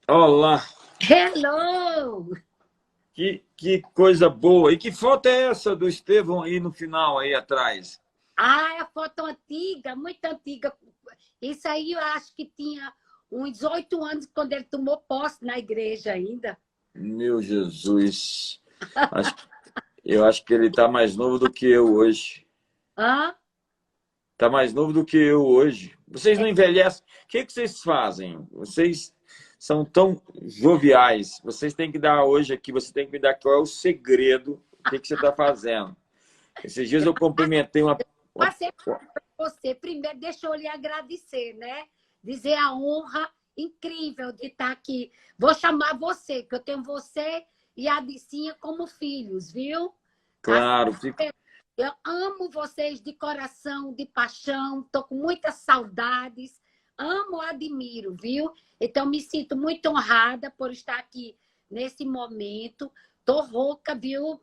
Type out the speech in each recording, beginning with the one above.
Olá, Hello! que coisa boa. E que foto é essa do Estevão aí no final, aí atrás? Ah, é a foto antiga, muito antiga. Isso aí eu acho que tinha uns 8 anos quando ele tomou posse na igreja ainda. Meu Jesus. Acho- eu acho que ele está mais novo do que eu hoje. Hã? Está mais novo do que eu hoje. Vocês não envelhecem. O que vocês fazem? Vocês são tão joviais. Vocês têm que dar hoje aqui, você tem que me dar qual é o segredo, o que você está fazendo. Esses dias eu cumprimentei uma... Passei para você. Primeiro, deixa eu lhe agradecer, né? Dizer a honra incrível de estar aqui. Vou chamar você, que eu tenho você e a Dicinha como filhos, viu? Assim, Claro, fico... eu amo vocês de coração, de paixão, estou com muitas saudades, amo, admiro, viu? Então, me sinto muito honrada por estar aqui nesse momento. Estou rouca, viu,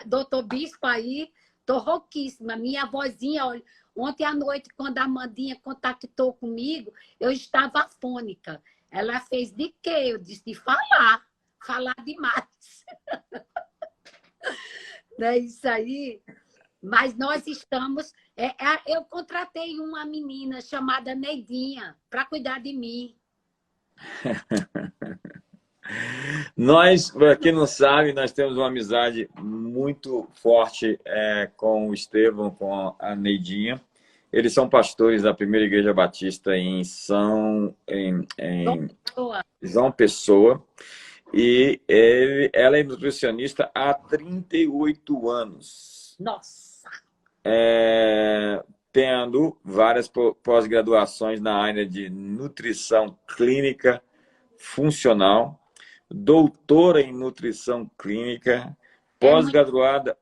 doutor Bispo aí? Estou rouquíssima. Minha vozinha, olha, ontem à noite, quando a Amandinha contactou comigo, eu estava afônica. Ela fez de quê? Eu disse de falar demais. Não é isso aí? Mas nós estamos. Eu contratei uma menina chamada Neidinha para cuidar de mim. Nós, para quem não sabe, nós temos uma amizade muito forte com o Estevão, com a Neidinha. Eles são pastores da Primeira Igreja Batista em Boa. João Pessoa. E ela é nutricionista há 38 anos, Nossa! tendo várias pós-graduações na área de nutrição clínica funcional, doutora em nutrição clínica, É, muito, pós-graduada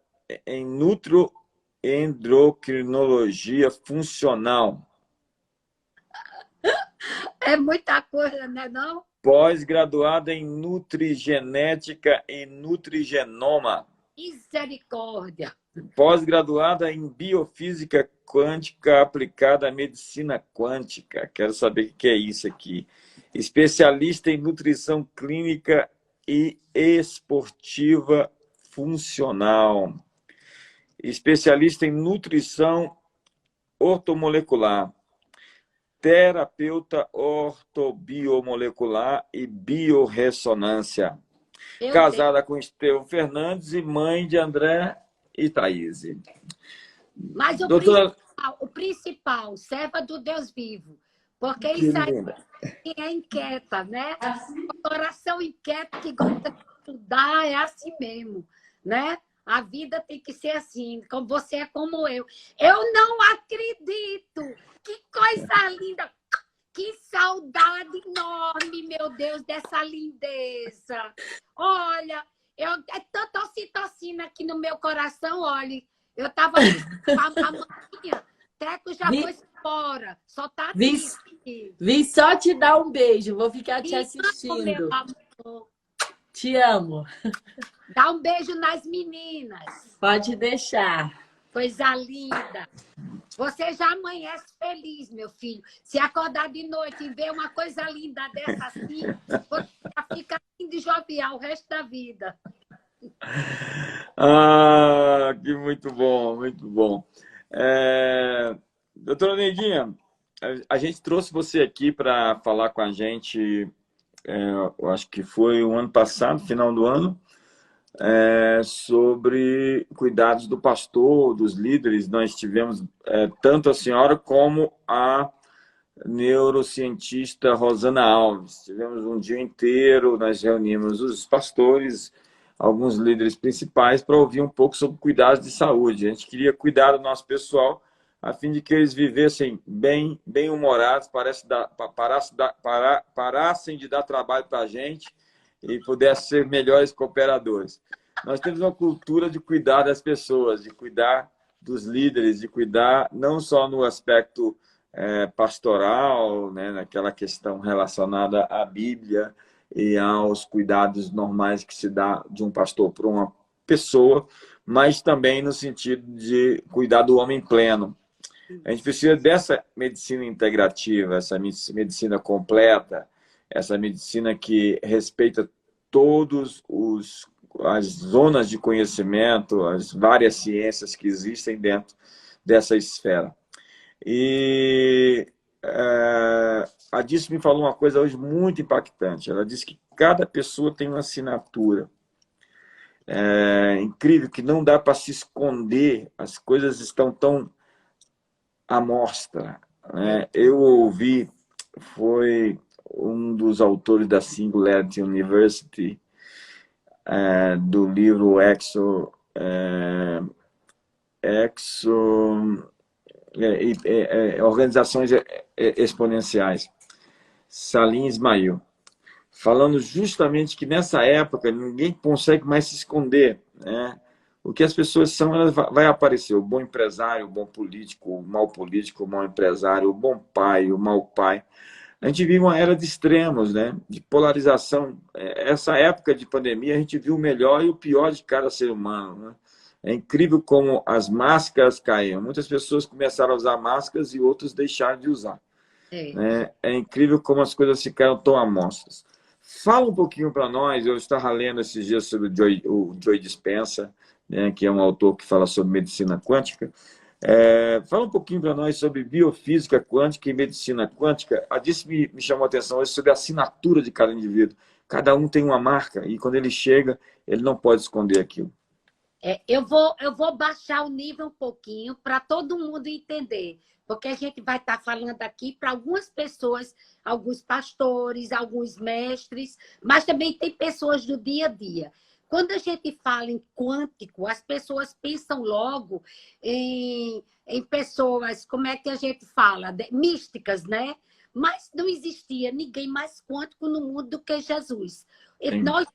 em nutroendocrinologia funcional, é muita coisa, né, não? pós-graduada em nutrigenética e nutrigenoma, Misericórdia! pós-graduada em biofísica quântica aplicada à medicina quântica. Quero saber o que é isso aqui. Especialista em nutrição clínica e esportiva funcional. Especialista em nutrição ortomolecular. Terapeuta ortobiomolecular e biorressonância. Meu Deus! Casada com Estevão Fernandes e mãe de André e Thaís. Mas Doutora, o principal, serva do Deus vivo. Porque que isso aí linda. é inquieta, né? O coração inquieto que gosta de estudar é assim mesmo, né? A vida tem que ser assim, como você é como eu. Eu não acredito! Que coisa linda! Que saudade enorme, meu Deus, dessa lindeza! Olha, é tanta ocitocina aqui no meu coração, olha. Eu estava aqui, a maninha, Teco já Vi, foi embora, só tá vi, aqui. vim só te dar um beijo, vou ficar te E amo, meu assistindo. amor. Te amo. Dá um beijo nas meninas. Pode deixar. Coisa linda. Você já amanhece feliz, meu filho. Se acordar de noite e ver uma coisa linda dessa assim, você já fica lindo e jovial o resto da vida. Ah, que muito bom, muito bom. Doutora Neidinha, a gente trouxe você aqui para falar com a gente, eu acho que foi o ano passado, final do ano, sobre cuidados do pastor, dos líderes. Nós tivemos tanto a senhora como a neurocientista Rosana Alves. Tivemos um dia inteiro, nós reunimos os pastores, alguns líderes principais, para ouvir um pouco sobre cuidados de saúde. A gente queria cuidar do nosso pessoal, a fim de que eles vivessem bem-humorados, parassem de dar trabalho para a gente e pudessem ser melhores cooperadores. Nós temos uma cultura de cuidar das pessoas, de cuidar dos líderes, de cuidar não só no aspecto pastoral, né, naquela questão relacionada à Bíblia e aos cuidados normais que se dá de um pastor para uma pessoa, mas também no sentido de cuidar do homem pleno. A gente precisa dessa medicina integrativa, essa medicina completa, essa medicina que respeita todos as zonas de conhecimento, as várias ciências que existem dentro dessa esfera. E a Disso me falou uma coisa hoje muito impactante. Ela disse que cada pessoa tem uma assinatura. É incrível que não dá para se esconder, as coisas estão tão à mostra, né? Eu ouvi, foi um dos autores da Singularity University, do livro Organizações Exponenciais, Salim Ismail, falando justamente que nessa época ninguém consegue mais se esconder, né? O que as pessoas são, elas vai aparecer. O bom empresário, o bom político, o mau empresário, o bom pai, o mau pai. A gente vive uma era de extremos, né? De polarização. Essa época de pandemia, a gente viu o melhor e o pior de cada ser humano, né? É incrível como as máscaras caíram. Muitas pessoas começaram a usar máscaras e outras deixaram de usar. É incrível como as coisas ficaram tão amostras. Fala um pouquinho para nós. Eu estava lendo esses dias sobre o Joe Dispenza, né, que é um autor que fala sobre medicina quântica. Fala um pouquinho para nós sobre biofísica quântica e medicina quântica. A Disso me chamou a atenção hoje sobre a assinatura de cada indivíduo. Cada um tem uma marca e quando ele chega, ele não pode esconder aquilo. Eu vou baixar o nível um pouquinho para todo mundo entender, porque a gente vai estar falando aqui para algumas pessoas, alguns pastores, alguns mestres, mas também tem pessoas do dia a dia. Quando a gente fala em quântico, as pessoas pensam logo em pessoas, como é que a gente fala? Místicas, né? Mas não existia ninguém mais quântico no mundo do que Jesus.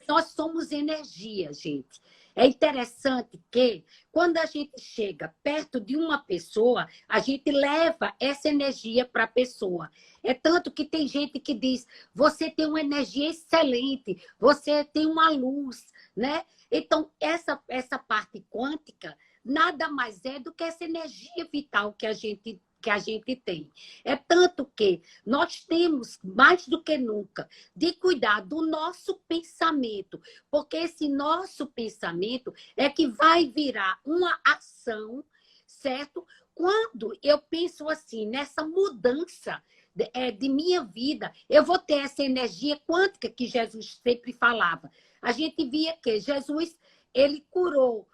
Nós somos energia, gente. É interessante que, quando a gente chega perto de uma pessoa, a gente leva essa energia para a pessoa. É tanto que tem gente que diz, você tem uma energia excelente, você tem uma luz, né? Então, essa parte quântica nada mais é do que essa energia vital que a gente tem. É tanto que nós temos, mais do que nunca, de cuidar do nosso pensamento, porque esse nosso pensamento é que vai virar uma ação, certo? Quando eu penso assim, nessa mudança de minha vida, eu vou ter essa energia quântica que Jesus sempre falava. A gente via que Jesus, ele curou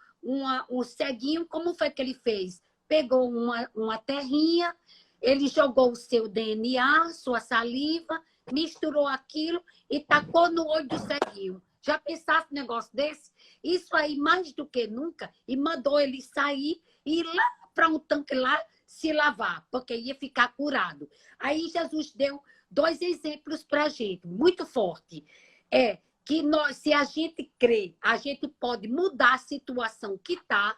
um ceguinho, como foi que ele fez? Pegou uma terrinha, ele jogou o seu DNA, sua saliva, misturou aquilo e tacou no olho do ceguinho. Já pensasse um negócio desse? Isso aí, mais do que nunca, e mandou ele sair e ir lá para um tanque lá se lavar, porque ia ficar curado. Aí Jesus deu 2 exemplos para a gente, muito forte. Que nós, se a gente crê, a gente pode mudar a situação que está.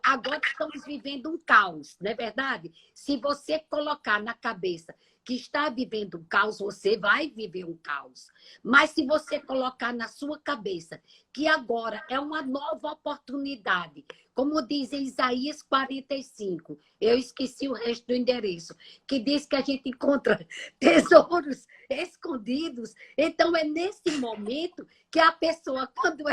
Agora estamos vivendo um caos, não é verdade? Se você colocar na cabeça que está vivendo um caos, você vai viver um caos. Mas se você colocar na sua cabeça que agora é uma nova oportunidade, como diz em Isaías 45, eu esqueci o resto do endereço, que diz que a gente encontra tesouros escondidos. Então, é nesse momento que a pessoa, quando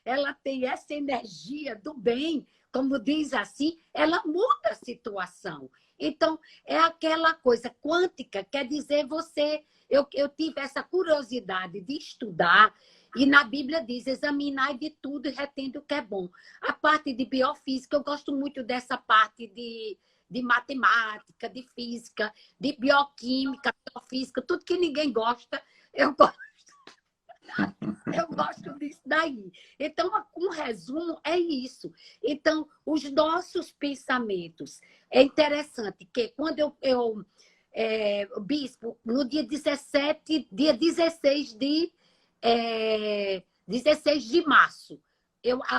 ela tem essa energia do bem, como diz assim, ela muda a situação. Então, é aquela coisa quântica, quer dizer, eu tive essa curiosidade de estudar, e na Bíblia diz, examinai de tudo e retende o que é bom. A parte de biofísica, eu gosto muito dessa parte de matemática, de física, de bioquímica, biofísica, tudo que ninguém gosta, eu gosto. Eu gosto disso daí. Então, um resumo é isso. Então, os nossos pensamentos. É interessante que quando bispo, no dia 16 de março,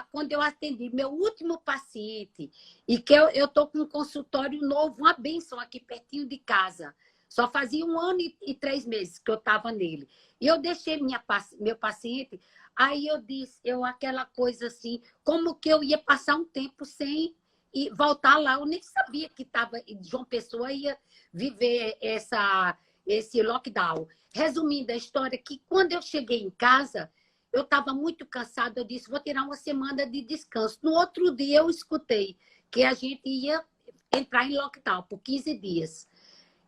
quando eu atendi meu último paciente, e que eu estou com um consultório novo, uma bênção aqui pertinho de casa. Só fazia 1 ano e 3 meses que eu estava nele. E eu deixei meu paciente, aí eu disse, aquela coisa assim, como que eu ia passar um tempo sem voltar lá. Eu nem sabia que estava João Pessoa ia viver esse lockdown. Resumindo a história, que quando eu cheguei em casa, eu estava muito cansada, eu disse, vou tirar uma semana de descanso. No outro dia eu escutei que a gente ia entrar em lockdown por 15 dias.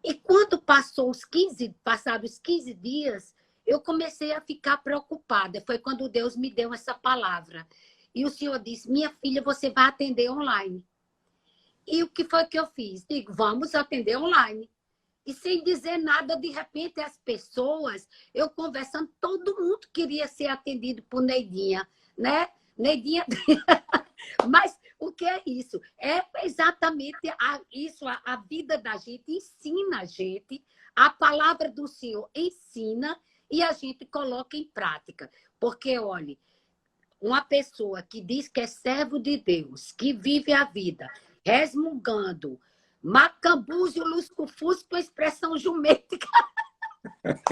E quando passaram os 15 dias, eu comecei a ficar preocupada. Foi quando Deus me deu essa palavra. E o Senhor disse, minha filha, você vai atender online. E o que foi que eu fiz? Digo, vamos atender online. E sem dizer nada, de repente, as pessoas, eu conversando, todo mundo queria ser atendido por Neidinha, né? Neidinha... Mas o que é isso? É exatamente isso, a vida da gente ensina a gente, a palavra do Senhor ensina e a gente coloca em prática. Porque, olha, uma pessoa que diz que é servo de Deus, que vive a vida resmungando, macambúzio, lusco-fusco, expressão jumétrica,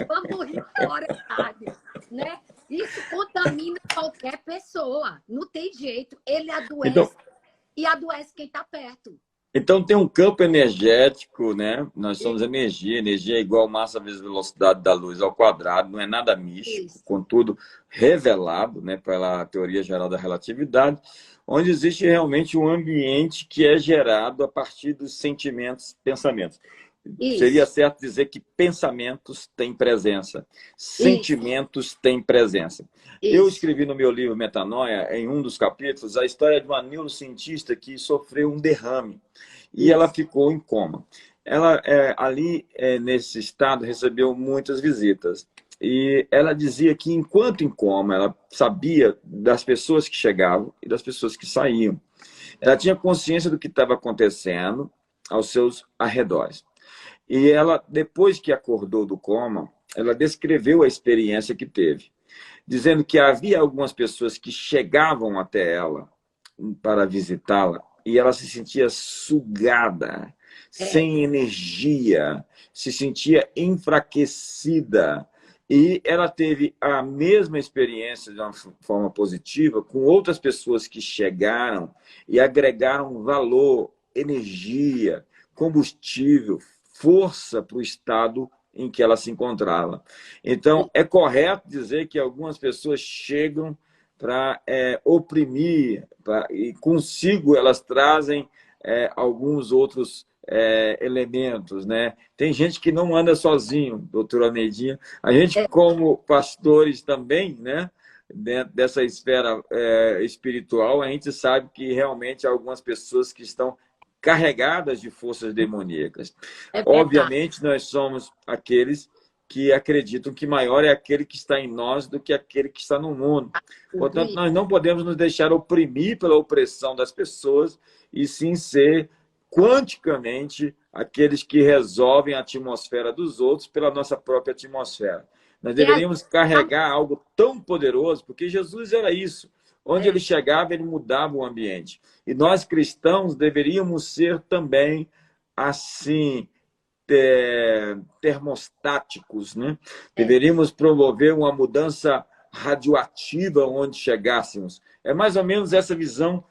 vamos rir fora, sabe? Né? Isso contamina qualquer pessoa. Não tem jeito. Ele adoece e adoece quem está perto. Então tem um campo energético, né? Nós somos energia. Energia é igual massa vezes velocidade da luz ao quadrado. Não é nada místico, contudo revelado, né, pela teoria geral da relatividade, onde existe realmente um ambiente que é gerado a partir dos sentimentos, pensamentos. Isso. Seria certo dizer que pensamentos têm presença, sentimentos têm presença. Isso. Eu escrevi no meu livro Metanoia, em um dos capítulos, a história de uma neurocientista que sofreu um derrame e ela ficou em coma. Ela, nesse estado, recebeu muitas visitas. E ela dizia que, enquanto em coma, ela sabia das pessoas que chegavam e das pessoas que saíam. Ela tinha consciência do que estava acontecendo aos seus arredores. E ela, depois que acordou do coma, ela descreveu a experiência que teve, dizendo que havia algumas pessoas que chegavam até ela para visitá-la e ela se sentia sugada, sem energia, se sentia enfraquecida. E ela teve a mesma experiência de uma forma positiva com outras pessoas que chegaram e agregaram valor, energia, combustível, força para o estado em que ela se encontrava. Então, é correto dizer que algumas pessoas chegam para oprimir, e consigo elas trazem alguns outros elementos, né? Tem gente que não anda sozinho, doutora Neidinha. A gente, como pastores também, né, dentro dessa esfera espiritual, a gente sabe que realmente há algumas pessoas que estão carregadas de forças demoníacas. Obviamente, nós somos aqueles que acreditam que maior é aquele que está em nós do que aquele que está no mundo. Portanto, nós não podemos nos deixar oprimir pela opressão das pessoas e sim ser quanticamente aqueles que resolvem a atmosfera dos outros pela nossa própria atmosfera. Nós deveríamos carregar algo tão poderoso, porque Jesus era isso. Onde ele chegava, ele mudava o ambiente. E nós, cristãos, deveríamos ser também assim, termostáticos, né? Deveríamos promover uma mudança radioativa onde chegássemos. É mais ou menos essa visão.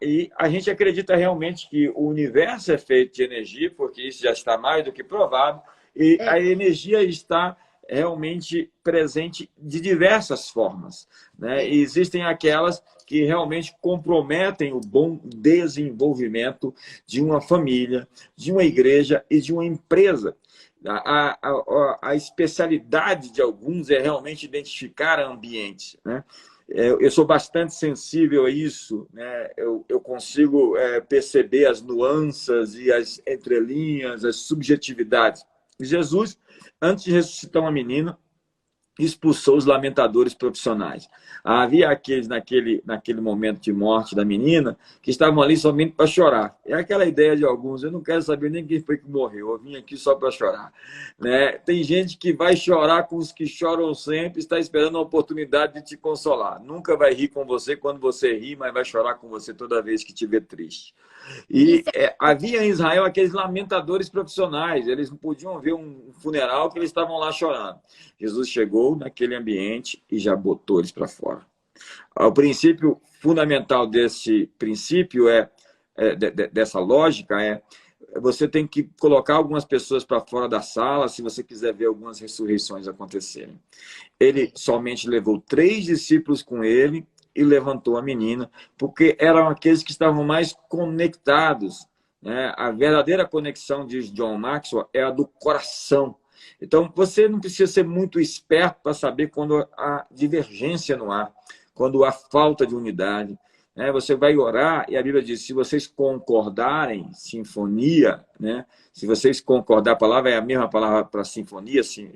E a gente acredita realmente que o universo é feito de energia, porque isso já está mais do que provado, e a energia está realmente presente de diversas formas, né? E existem aquelas que realmente comprometem o bom desenvolvimento de uma família, de uma igreja e de uma empresa. A especialidade de alguns é realmente identificar ambientes, né? Eu sou bastante sensível a isso, né? Eu consigo perceber as nuances e as entrelinhas, as subjetividades. Jesus, antes de ressuscitar uma menina, expulsou os lamentadores profissionais. Havia aqueles, naquele momento de morte da menina, que estavam ali somente para chorar. É aquela ideia de alguns, eu não quero saber nem quem foi que morreu, eu vim aqui só para chorar, né? Tem gente que vai chorar com os que choram sempre, está esperando a oportunidade de te consolar. Nunca vai rir com você quando você ri, mas vai chorar com você toda vez que estiver triste. E havia em Israel aqueles lamentadores profissionais, eles não podiam ver um funeral que eles estavam lá chorando. Jesus chegou naquele ambiente e já botou eles para fora. O princípio fundamental desse princípio dessa lógica você tem que colocar algumas pessoas para fora da sala se você quiser ver algumas ressurreições acontecerem. Ele somente levou 3 discípulos com ele e levantou a menina, porque eram aqueles que estavam mais conectados, né? A verdadeira conexão, diz John Maxwell, é a do coração. Então, você não precisa ser muito esperto para saber quando há divergência no ar, quando há falta de unidade. Né? Você vai orar e a Bíblia diz, se vocês concordarem, sinfonia, né? Se vocês concordar, a palavra é a mesma palavra para sinfonia, assim,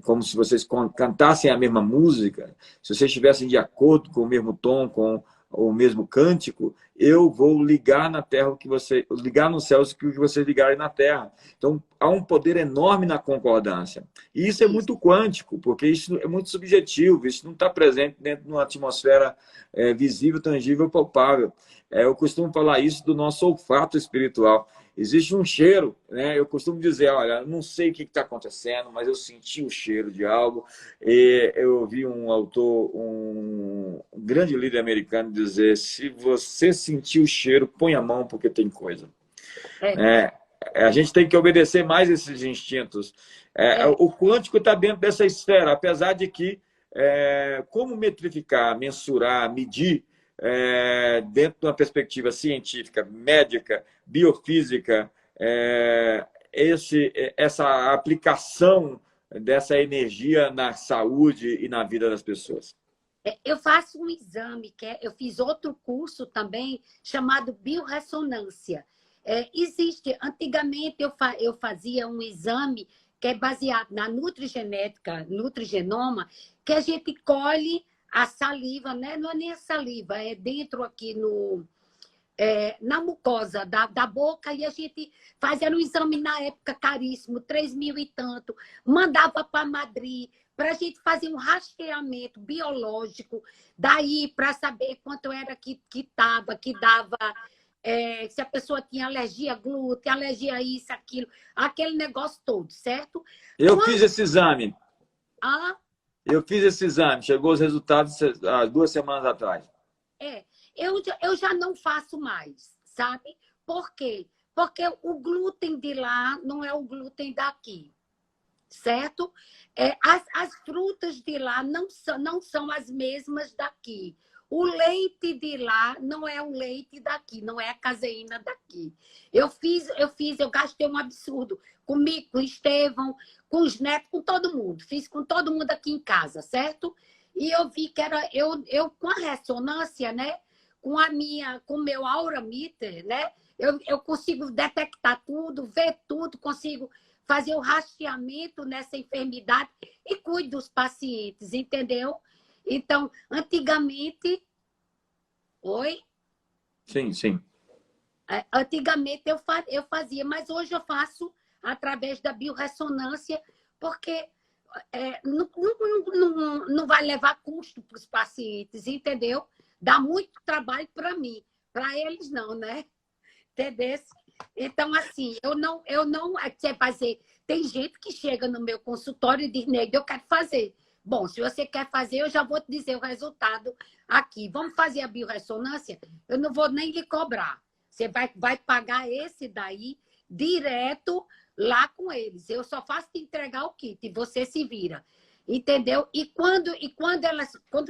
como se vocês cantassem a mesma música, se vocês estivessem de acordo com o mesmo tom, com o mesmo cântico, eu vou ligar na terra o que você ligar nos céus o que vocês ligarem na terra. Então há um poder enorme na concordância. E isso é muito quântico, porque isso é muito subjetivo, isso não está presente dentro de uma atmosfera visível, tangível, palpável. Eu costumo falar isso do nosso olfato espiritual. Existe um cheiro, né? Eu costumo dizer, olha, não sei o que está acontecendo, mas eu senti o cheiro de algo. E eu ouvi um autor, um grande líder americano dizer, se você sentir o cheiro, põe a mão porque tem coisa. A gente tem que obedecer mais esses instintos. O quântico está dentro dessa esfera, apesar de que, como metrificar, mensurar, medir, dentro de uma perspectiva científica, médica, biofísica, essa aplicação dessa energia na saúde e na vida das pessoas. Eu faço um exame, eu fiz outro curso também, chamado biorressonância. Antigamente eu fazia um exame que é baseado na nutrigenética, nutrigenoma, que a gente colhe a saliva, né? Não é nem a saliva, é dentro aqui na mucosa da boca, e a gente fazia um exame na época caríssimo, 3 mil e tanto, mandava para Madrid, para a gente fazer um rastreamento biológico, daí para saber quanto era que dava, se a pessoa tinha alergia a glúten, alergia a isso, aquilo, aquele negócio todo, certo? Eu fiz esse exame. Ah? Eu fiz esse exame, chegou os resultados há 2 semanas atrás. Eu já não faço mais, sabe? Por quê? Porque o glúten de lá não é o glúten daqui, certo? As frutas de lá não são as mesmas daqui. O leite de lá não é o leite daqui, não é a caseína daqui. Eu gastei um absurdo comigo, com o Estevão, com os netos, com todo mundo. Fiz com todo mundo aqui em casa, certo? E eu vi que era eu com a ressonância, né? Com o meu aurameter, né? Eu consigo detectar tudo, ver tudo, consigo fazer o rastreamento nessa enfermidade e cuido dos pacientes, entendeu? Então, antigamente... Oi? Sim, sim. Antigamente eu fazia, mas hoje eu faço através da biorressonância, porque não vai levar custo para os pacientes, entendeu? Dá muito trabalho para mim, para eles não, né? Entendeu? Então, assim, eu não você fazer. Tem gente que chega no meu consultório e diz, Neide, eu quero fazer. Bom, se você quer fazer, eu já vou te dizer o resultado aqui. Vamos fazer a biorressonância? Eu não vou nem lhe cobrar. Você vai pagar esse daí direto lá com eles. Eu só faço te entregar o kit e você se vira. Entendeu? E quando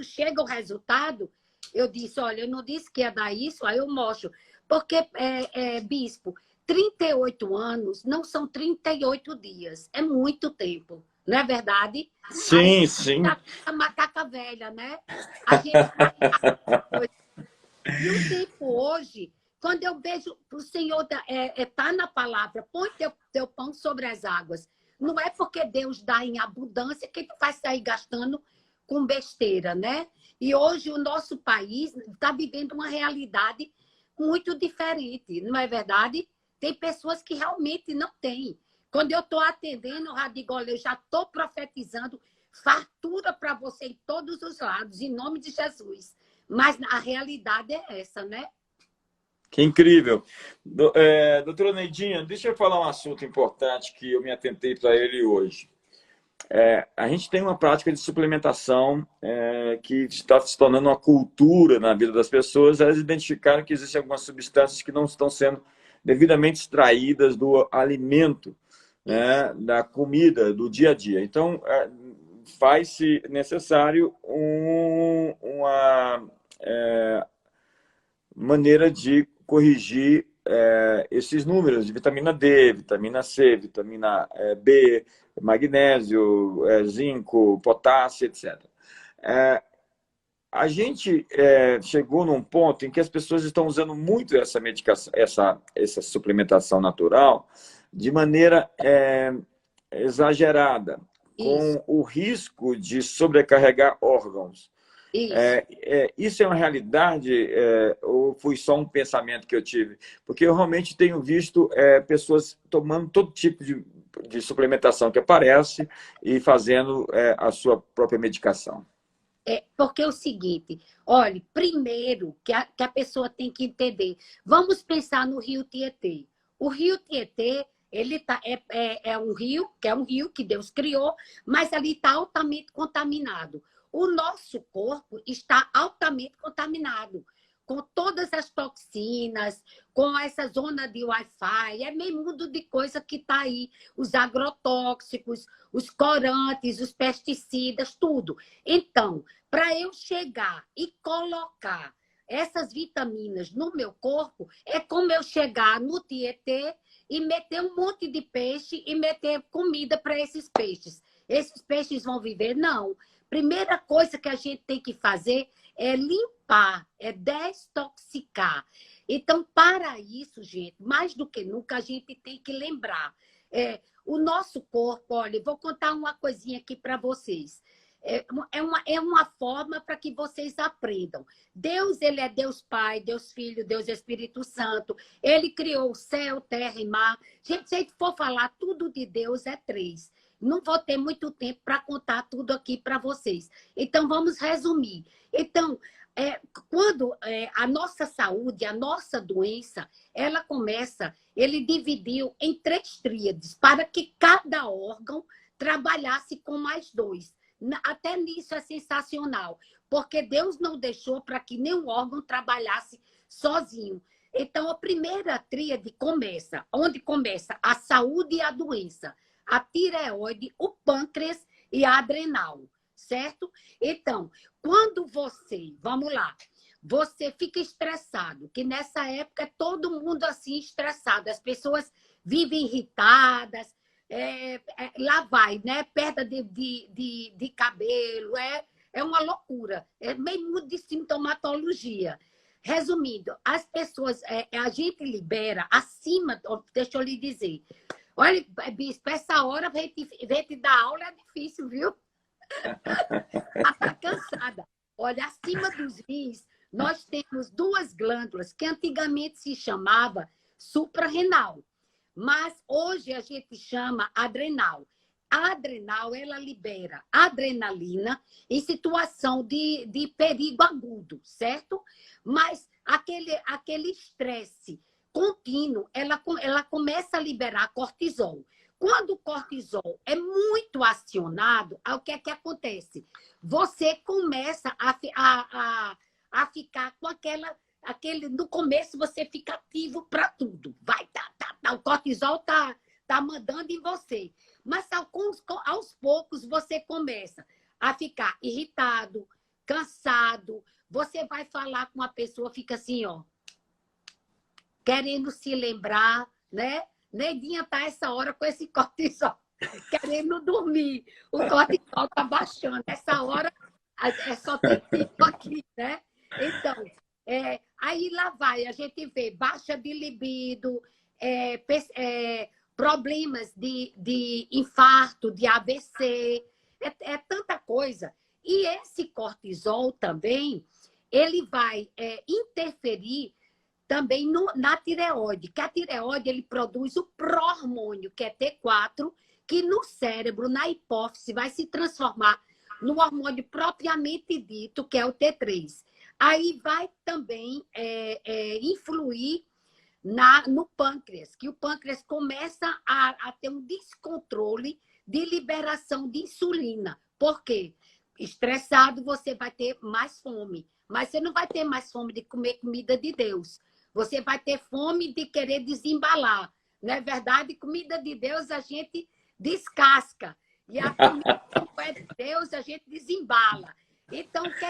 chega o resultado, eu disse, olha, eu não disse que ia dar isso, aí eu mostro. Porque, bispo, 38 anos não são 38 dias. É muito tempo. Não é verdade? Sim, sim. A macaca velha, né? A gente... E o tempo hoje, quando eu vejo o Senhor tá na palavra, põe teu pão sobre as águas. Não é porque Deus dá em abundância que tu vai sair gastando com besteira, né? E hoje o nosso país está vivendo uma realidade muito diferente, não é verdade? Tem pessoas que realmente não têm. Quando eu estou atendendo, eu já digo, olha, eu já estou profetizando fartura para você em todos os lados, em nome de Jesus. Mas a realidade é essa, né? Que incrível. Doutora Neidinha, deixa eu falar um assunto importante que eu me atentei para ele hoje. A gente tem uma prática de suplementação que está se tornando uma cultura na vida das pessoas. Elas identificaram que existem algumas substâncias que não estão sendo devidamente extraídas do alimento, né, da comida, do dia a dia. Então, faz-se necessário uma maneira de corrigir esses números de vitamina D, vitamina C, vitamina B, magnésio, zinco, potássio, etc. A gente chegou num ponto em que as pessoas estão usando muito essa medicação, essa suplementação natural de maneira exagerada, Isso, com o risco de sobrecarregar órgãos. isso. Isso é uma realidade ou foi só um pensamento que eu tive? Porque eu realmente tenho visto pessoas tomando todo tipo de suplementação que aparece e fazendo a sua própria medicação. Porque é o seguinte, olha, primeiro que a pessoa tem que entender, vamos pensar no rio Tietê. O rio Tietê, ele é um rio, que é um rio que Deus criou, mas ali está altamente contaminado. O nosso corpo está altamente contaminado, com todas as toxinas, com essa zona de Wi-Fi, é meio mundo de coisa que está aí, os agrotóxicos, os corantes, os pesticidas, tudo. Então, para eu chegar e colocar essas vitaminas no meu corpo, é como eu chegar no Tietê e meter um monte de peixe e meter comida para esses peixes. Esses peixes vão viver? Não. Primeira coisa que a gente tem que fazer é limpar, é desintoxicar. Então, para isso, gente, mais do que nunca, a gente tem que lembrar. O nosso corpo, olha, vou contar uma coisinha aqui para vocês. É uma forma para que vocês aprendam. Deus, ele é Deus Pai, Deus Filho, Deus Espírito Santo. Ele criou o céu, terra e mar. Gente, se a gente for falar tudo de Deus, é 3. Não vou ter muito tempo para contar tudo aqui para vocês. Então, vamos resumir. Então, quando a nossa saúde, a nossa doença, ela começa, ele dividiu em 3 tríades, para que cada órgão trabalhasse com mais 2. Até nisso é sensacional, porque Deus não deixou para que nenhum órgão trabalhasse sozinho. Então, a primeira tríade começa, onde começa a saúde e a doença, a tireoide, o pâncreas e a adrenal, certo? Então, quando vamos lá, você fica estressado, que nessa época é todo mundo assim estressado, as pessoas vivem irritadas, lá vai, né? Perda de cabelo, é uma loucura, é meio muito de sintomatologia. Resumindo, as pessoas, a gente libera acima, deixa eu lhe dizer, olha, Bispo, essa hora vem te dar aula é difícil, viu? Está cansada. Olha, acima dos rins, nós temos 2 glândulas que antigamente se chamava suprarrenal. Mas hoje a gente chama adrenal. A adrenal, ela libera adrenalina em situação de perigo agudo, certo? Mas aquele estresse contínuo, ela começa a liberar cortisol. Quando o cortisol é muito acionado, o que é que acontece? Você começa a ficar com no começo você fica ativo para tudo. Vai, o cortisol tá mandando em você. Mas aos poucos você começa a ficar irritado, cansado. Você vai falar com uma pessoa, fica assim, ó, querendo se lembrar, né? Neguinha tá essa hora com esse cortisol, querendo dormir. O cortisol tá baixando. Essa hora só tem tempo aqui, né? Então, aí lá vai, a gente vê baixa de libido, problemas de infarto, de AVC, é tanta coisa. E esse cortisol também, ele vai interferir também na tireoide, que a tireoide ele produz o pró-hormônio, que é T4, que no cérebro, na hipófise, vai se transformar no hormônio propriamente dito, que é o T3. Aí vai também influir no pâncreas, que o pâncreas começa a ter um descontrole de liberação de insulina. Por quê? Estressado, você vai ter mais fome, mas você não vai ter mais fome de comer comida de Deus. Você vai ter fome de querer desembalar. Não é verdade? Comida de Deus a gente descasca. E a comida que não é de Deus a gente desembala. Então, o que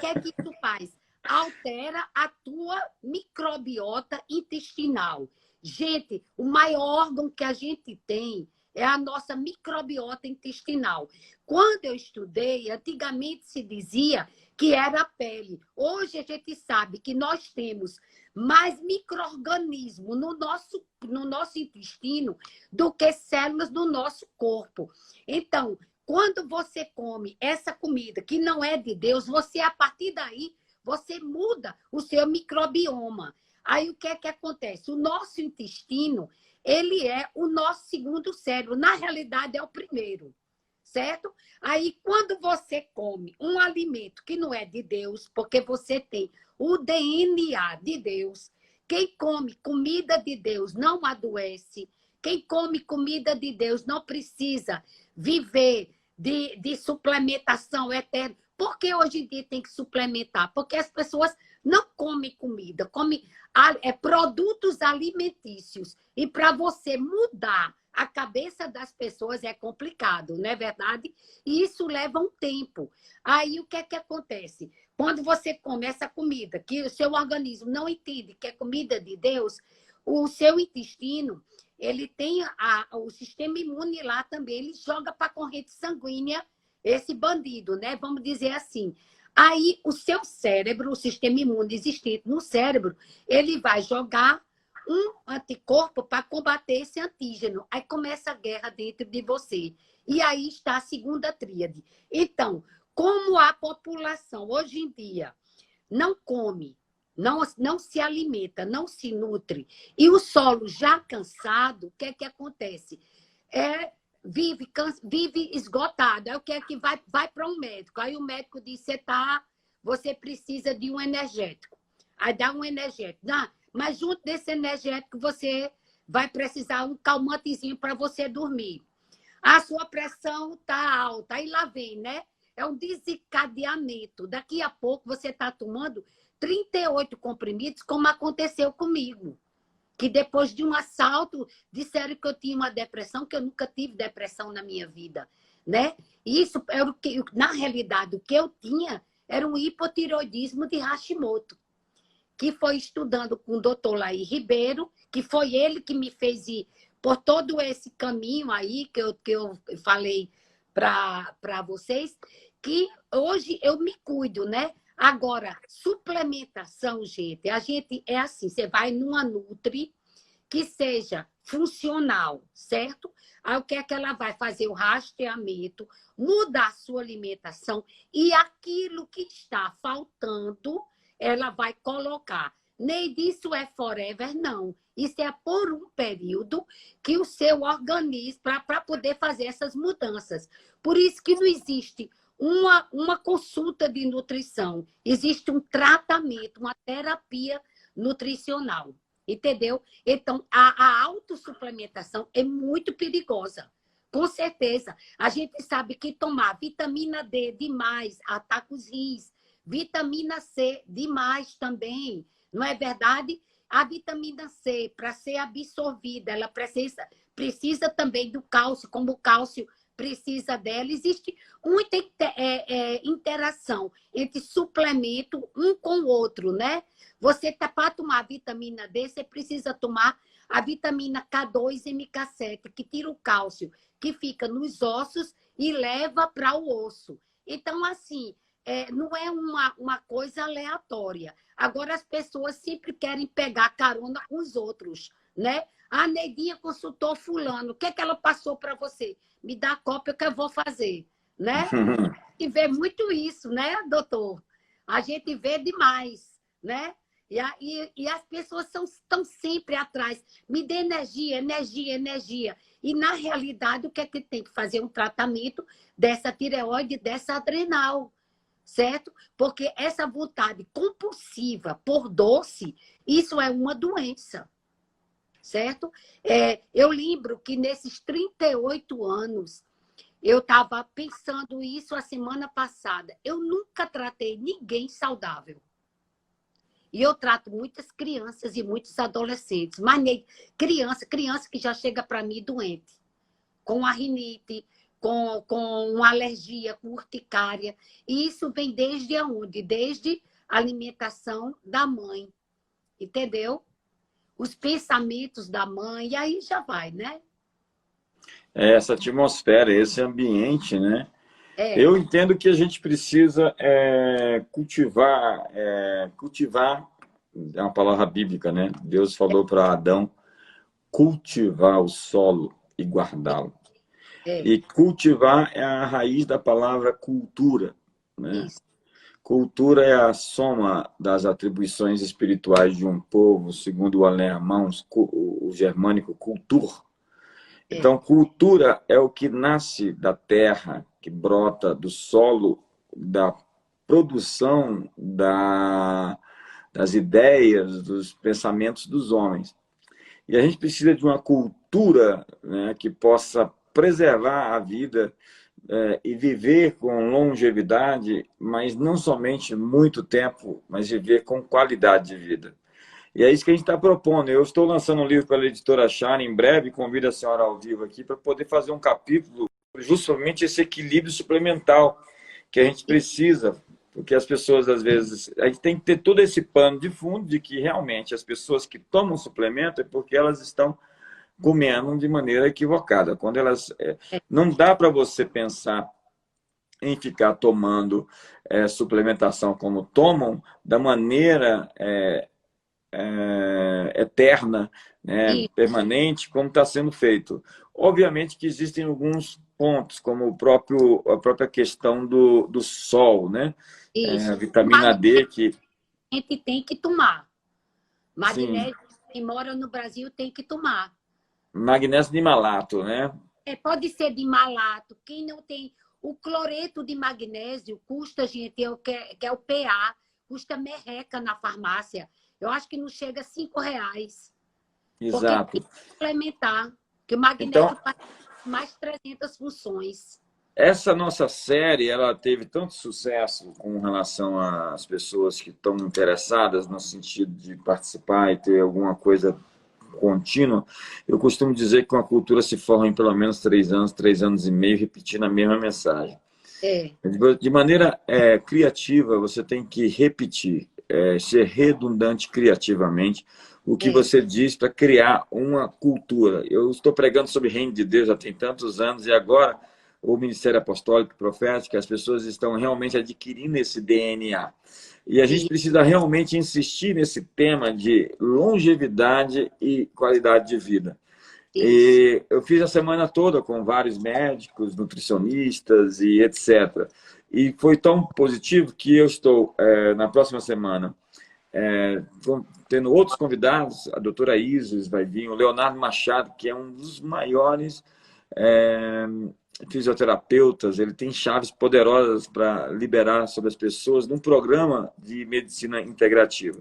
é que isso faz? Altera a tua microbiota intestinal. Gente, o maior órgão que a gente tem é a nossa microbiota intestinal. Quando eu estudei, antigamente se dizia que era a pele. Hoje a gente sabe que nós temos mais micro-organismos no nosso intestino do que células do nosso corpo. Então, quando você come essa comida que não é de Deus, você, a partir daí, você muda o seu microbioma. Aí, o que é que acontece? O nosso intestino, ele é o nosso segundo cérebro. Na realidade, é o primeiro, certo? Aí, quando você come um alimento que não é de Deus, porque você tem o DNA de Deus, quem come comida de Deus não adoece, quem come comida de Deus não precisa viver de suplementação eterna. Por que hoje em dia tem que suplementar? Porque as pessoas não comem comida, comem produtos alimentícios. E para você mudar a cabeça das pessoas é complicado, não é verdade? E isso leva um tempo. Aí o que é que acontece? Quando você come essa comida, que o seu organismo não entende que é comida de Deus, o seu intestino, ele tem o sistema imune lá também, ele joga para a corrente sanguínea esse bandido, né? Vamos dizer assim. Aí o seu cérebro, o sistema imune existente no cérebro, ele vai jogar um anticorpo para combater esse antígeno. Aí começa a guerra dentro de você. E aí está a segunda tríade. Então, como a população hoje em dia não come, não se alimenta, não se nutre, e o solo já cansado, o que é que acontece? Vive esgotado. Aí o que é que vai para um médico? Aí o médico diz, você precisa de um energético. Aí dá um energético. Mas junto desse energético, você vai precisar um calmantezinho para você dormir. A sua pressão está alta. Aí lá vem, né? É um desencadeamento. Daqui a pouco você está tomando 38 comprimidos, como aconteceu comigo. Que depois de um assalto, disseram que eu tinha uma depressão, que eu nunca tive depressão na minha vida, né? E isso era o que, na realidade, o que eu tinha era um hipotireoidismo de Hashimoto, que foi estudando com o doutor Laí Ribeiro, que foi ele que me fez ir por todo esse caminho aí que eu falei para vocês, que hoje eu me cuido, né? Agora, suplementação, gente, a gente é assim, você vai numa Nutri que seja funcional, certo? Aí o que é que ela vai fazer? O rastreamento, mudar a sua alimentação e aquilo que está faltando, ela vai colocar. Nem disso é forever, não. Isso é por um período que o seu organismo, para poder fazer essas mudanças. Por isso que não existe uma consulta de nutrição. Existe um tratamento, uma terapia nutricional. Entendeu? Então, a autossuplementação é muito perigosa. Com certeza. A gente sabe que tomar vitamina D demais ataca os rins. Vitamina C demais também. Não é verdade? A vitamina C, para ser absorvida, ela precisa também do cálcio, como o cálcio precisa dela. Existe muita interação entre suplemento um com o outro, né? Você para tomar a vitamina D, você precisa tomar a vitamina K2 e MK7, que tira o cálcio, que fica nos ossos e leva para o osso. Então, assim, não é uma coisa aleatória. Agora, as pessoas sempre querem pegar carona com os outros, né? A Neidinha consultou fulano, o que é que ela passou para você? Me dá a cópia que eu vou fazer, né? A gente vê muito isso, né, doutor? A gente vê demais, né? E as pessoas estão sempre atrás. Me dê energia, energia, energia. E, na realidade, o que é que tem que fazer? Um tratamento dessa tireoide, dessa adrenal, certo? Porque essa vontade compulsiva por doce, isso é uma doença, certo? Eu lembro que nesses 38 anos, eu estava pensando isso a semana passada. Eu nunca tratei ninguém saudável. E eu trato muitas crianças e muitos adolescentes. Mas criança que já chega para mim doente, com a rinite, com uma alergia, com urticária. E isso vem desde onde? Desde a alimentação da mãe. Entendeu? Os pensamentos da mãe, e aí já vai, né? Essa atmosfera, esse ambiente, né? É, Eu entendo que a gente precisa cultivar, cultivar, é uma palavra bíblica, né? Deus falou para Adão cultivar o solo e guardá-lo. é, E cultivar é a raiz da palavra cultura, né? isso. Cultura é a soma das atribuições espirituais de um povo, segundo o alemão, o germânico cultur. É, Então, cultura é o que nasce da terra, que brota do solo, da produção das ideias, dos pensamentos dos homens. E a gente precisa de uma cultura, né, que possa preservar a vida e viver com longevidade, mas não somente muito tempo, mas viver com qualidade de vida. E é isso que a gente está propondo. Eu estou lançando um livro pela editora Chara em breve, convido a senhora ao vivo aqui para poder fazer um capítulo justamente esse equilíbrio suplementar que a gente precisa, porque as pessoas, às vezes, a gente tem que ter todo esse pano de fundo de que realmente as pessoas que tomam suplemento é porque elas estão comendo de maneira equivocada. Quando elas não dá para você pensar em ficar tomando suplementação como tomam, da maneira eterna, né, isso, permanente, como está sendo feito. Obviamente que existem alguns pontos, como a própria questão do sol, né? isso. A O vitamina magnésio D, que, a gente tem que tomar. sim, Magnésio, quem mora no Brasil tem que tomar. magnésio de malato, né? Pode ser de malato. Quem não tem o cloreto de magnésio, custa, gente, que é o PA, custa merreca na farmácia. Eu acho que não chega a R$ 5. Porque tem Exato. que suplementar, que o magnésio Então, faz mais 300 funções. essa nossa série, ela teve tanto sucesso com relação às pessoas que estão interessadas no sentido de participar e ter alguma coisa contínua. Eu costumo dizer que uma cultura se forma em pelo menos 3 anos, 3 anos e meio, repetindo a mesma mensagem. É, De maneira criativa, você tem que repetir, ser redundante criativamente o que é, você diz para criar uma cultura. Eu estou pregando sobre o reino de Deus já tem tantos anos e agora o Ministério Apostólico e Profético, as pessoas estão realmente adquirindo esse DNA. E a gente e- precisa realmente insistir nesse tema de longevidade e qualidade de vida. isso. E eu fiz a semana toda com vários médicos, nutricionistas e etc. E foi tão positivo que eu estou, na próxima semana, tendo outros convidados. A doutora Isis vai vir, o Leonardo Machado, que é um dos maiores fisioterapeutas, ele tem chaves poderosas para liberar sobre as pessoas num programa de medicina integrativa.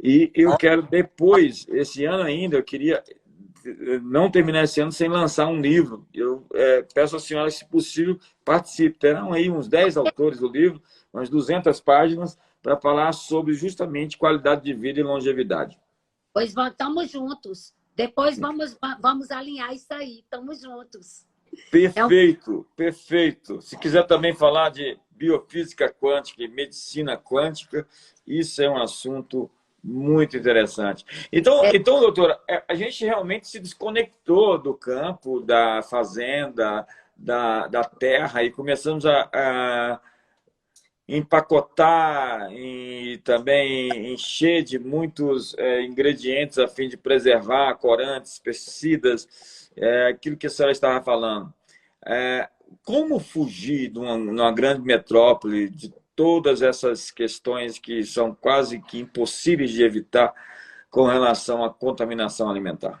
E eu quero depois, esse ano ainda, eu queria não terminar esse ano sem lançar um livro. Eu peço à senhora, se possível, participe. Terão aí uns 10 autores do livro, umas 200 páginas, para falar sobre justamente qualidade de vida e longevidade. Pois estamos juntos. Depois vamos alinhar isso aí. Estamos juntos. Perfeito, perfeito. Se quiser também falar de biofísica quântica e medicina quântica, isso é um assunto muito interessante. Então, doutora, a gente realmente se desconectou do campo, da fazenda, da terra e começamos a empacotar e também encher de muitos ingredientes a fim de preservar corantes, pesticidas, aquilo que a senhora estava falando. Como fugir de uma grande metrópole, de todas essas questões que são quase que impossíveis de evitar com relação à contaminação alimentar?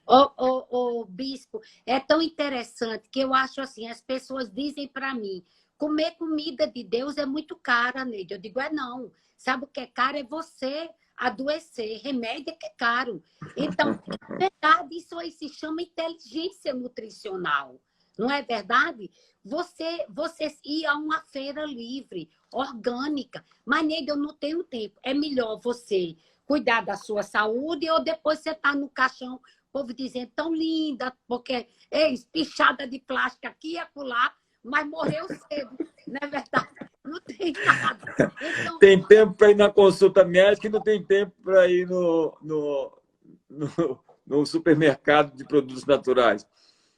Ô, bispo, é tão interessante que eu acho assim, as pessoas dizem para mim, comer comida de Deus é muito cara, Neide. Eu digo, não. Sabe o que é caro? É você adoecer. Remédio é que é caro. Então, na verdade, isso aí se chama inteligência nutricional. Não é verdade? Você ir a uma feira livre, orgânica. Mas, Neide, eu não tenho tempo. É melhor você cuidar da sua saúde ou depois você tá no caixão, o povo dizendo tão linda, porque é espichada de plástico aqui e acolá, mas morreu cedo. Não é verdade? Não tem nada. Então, Tem tempo para ir na consulta médica e não tem tempo para ir no supermercado de produtos naturais.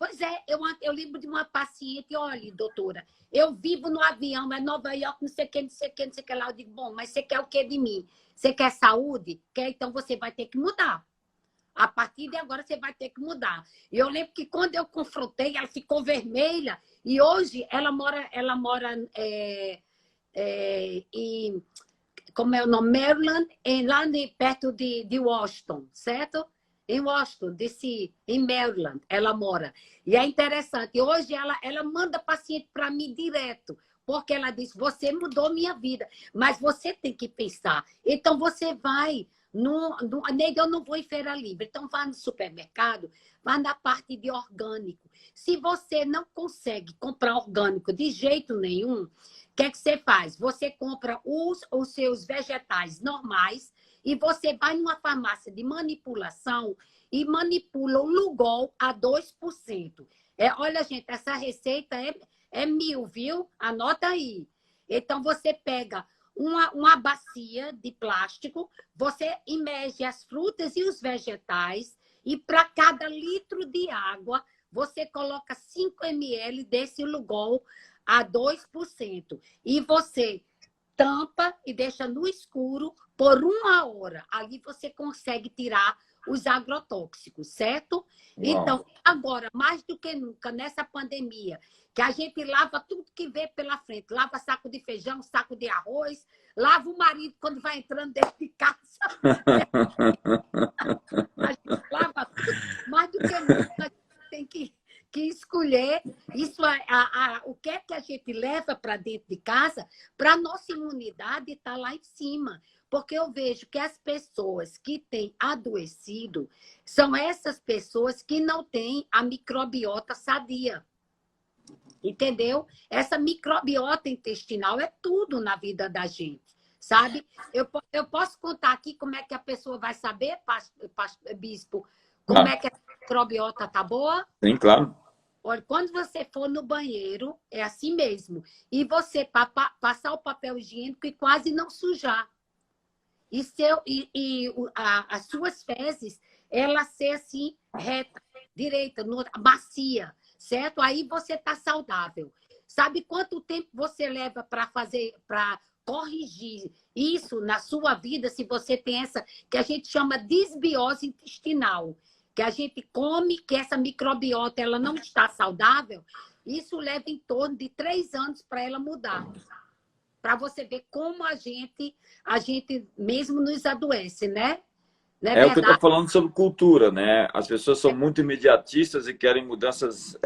pois é, eu lembro de uma paciente, olha, doutora, eu vivo no avião, é Nova York, não sei o que, não sei o que, não sei o que lá. Eu digo, bom, mas você quer o que de mim? Você quer saúde? Quer? Então você vai ter que mudar. A partir de agora você vai ter que mudar. E eu lembro que quando eu confrontei, ela ficou vermelha e hoje ela mora em, como é o nome? Maryland, perto de Washington, certo? Em Washington, DC, em Maryland, ela mora. E é interessante, hoje ela manda paciente para mim direto, porque ela diz, você mudou minha vida, mas você tem que pensar. Então, você vai, Neide, eu não vou em feira livre, então vá no supermercado, vá na parte de orgânico. Se você não consegue comprar orgânico de jeito nenhum, o que é que você faz? Você compra os seus vegetais normais e você vai numa farmácia de manipulação e manipula o Lugol a 2%. Olha, gente, essa receita é 1.000, viu? Anota aí. Então, você pega uma bacia de plástico, você imerge as frutas e os vegetais e para cada litro de água, você coloca 5 ml desse Lugol a 2%. E você tampa e deixa no escuro por 1 hora. Ali você consegue tirar os agrotóxicos, certo? Uau. Então, agora, mais do que nunca, nessa pandemia, que a gente lava tudo que vê pela frente. Lava saco de feijão, saco de arroz, lava o marido quando vai entrando dentro de casa. A gente lava tudo. Mais do que nunca, a gente tem que escolher isso, o que é que a gente leva para dentro de casa para a nossa imunidade estar lá em cima. Porque eu vejo que as pessoas que têm adoecido são essas pessoas que não têm a microbiota sadia. Entendeu? Essa microbiota intestinal é tudo na vida da gente, sabe? Eu posso contar aqui como é que a pessoa vai saber, bispo, como é que a microbiota tá boa? Sim, claro. Olha, quando você for no banheiro, é assim mesmo. E você passar o papel higiênico e quase não sujar. As suas fezes, ela ser assim, reta, direita, macia, certo? Aí você está saudável. Sabe quanto tempo você leva para corrigir isso na sua vida, se você tem essa, que a gente chama desbiose intestinal, que a gente come, que essa microbiota ela não está saudável, isso leva em torno de 3 anos para ela mudar. Para você ver como a gente mesmo nos adoece, né? Não é É o que eu verdade? estou falando sobre cultura, né? As pessoas são muito imediatistas e querem mudanças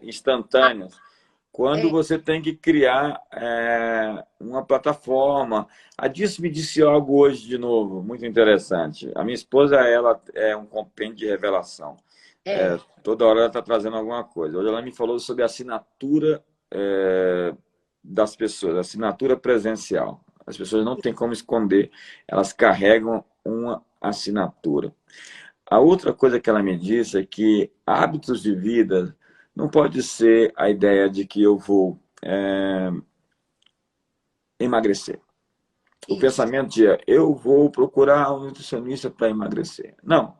instantâneas. Quando você tem que criar uma plataforma. A Disso me disse algo hoje de novo, muito interessante. A minha esposa, ela é um compêndio de revelação. Toda hora ela está trazendo alguma coisa. Hoje ela me falou sobre a assinatura das pessoas, a assinatura presencial. As pessoas não têm como esconder, elas carregam uma assinatura. A outra coisa que ela me disse é que hábitos de vida não pode ser a ideia de que eu vou emagrecer. O pensamento é, eu vou procurar um nutricionista para emagrecer. Não.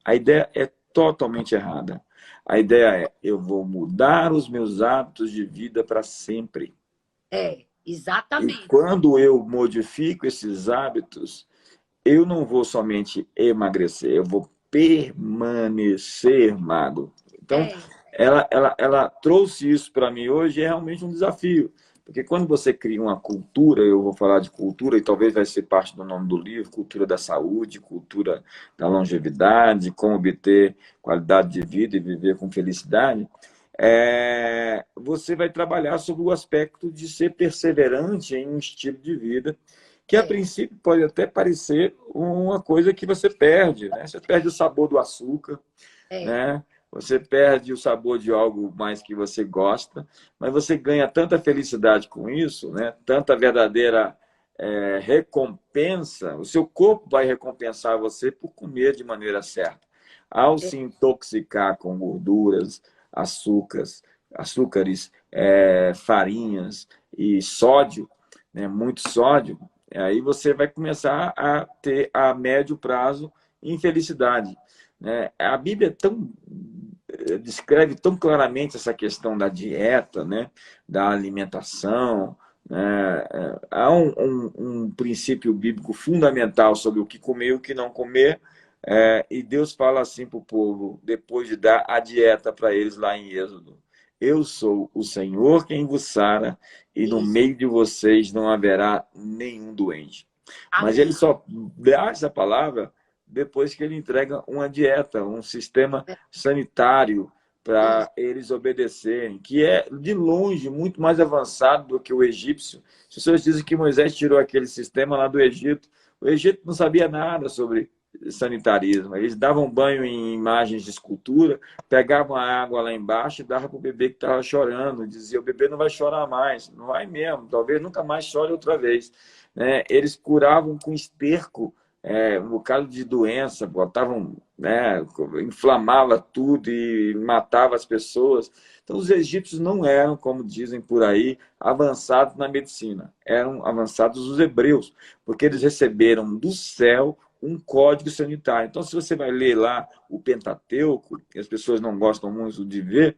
A ideia é totalmente errada. A ideia é, eu vou mudar os meus hábitos de vida para sempre. Exatamente. E quando eu modifico esses hábitos, eu não vou somente emagrecer, eu vou permanecer magro. Então, ela trouxe isso para mim hoje, é realmente um desafio. Porque quando você cria uma cultura, eu vou falar de cultura, e talvez vai ser parte do nome do livro, cultura da saúde, cultura da longevidade, como obter qualidade de vida e viver com felicidade, você vai trabalhar sobre o aspecto de ser perseverante em um estilo de vida, que a princípio pode até parecer uma coisa que você perde, né? Você perde o sabor do açúcar, né? você perde o sabor de algo mais que você gosta, mas você ganha tanta felicidade com isso, né? Tanta verdadeira recompensa, o seu corpo vai recompensar você por comer de maneira certa. Ao se intoxicar com gorduras, açúcares, farinhas e sódio, né, muito sódio, aí você vai começar a ter a médio prazo infelicidade, né? A Bíblia descreve tão claramente essa questão da dieta, né, da alimentação, né? Há um princípio bíblico fundamental sobre o que comer e o que não comer, e Deus fala assim para o povo, depois de dar a dieta para eles lá em Êxodo: eu sou o Senhor quem vos sara, e no meio de vocês não haverá nenhum doente. Mas ele só dá essa palavra depois que ele entrega uma dieta, um sistema sanitário para eles obedecerem, que é, de longe, muito mais avançado do que o egípcio. As pessoas dizem que Moisés tirou aquele sistema lá do Egito. O Egito não sabia nada sobre sanitarismo. Eles davam banho em imagens de escultura, pegavam a água lá embaixo e davam para o bebê que estava chorando. Dizia: o bebê não vai chorar mais. Não vai mesmo, talvez nunca mais chore outra vez. Eles curavam com esterco um bocado de doença, botavam, inflamava tudo e matava as pessoas. Então, os egípcios não eram, como dizem por aí, avançados na medicina. Eram avançados os hebreus, porque eles receberam do céu um código sanitário. Então, se você vai ler lá o Pentateuco, que as pessoas não gostam muito de ver,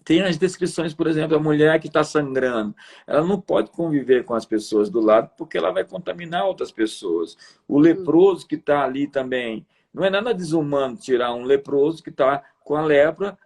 tem as descrições, por exemplo, da mulher que está sangrando. Ela não pode conviver com as pessoas do lado porque ela vai contaminar outras pessoas. O leproso que está ali também. Não é nada desumano tirar um leproso que está com a lepra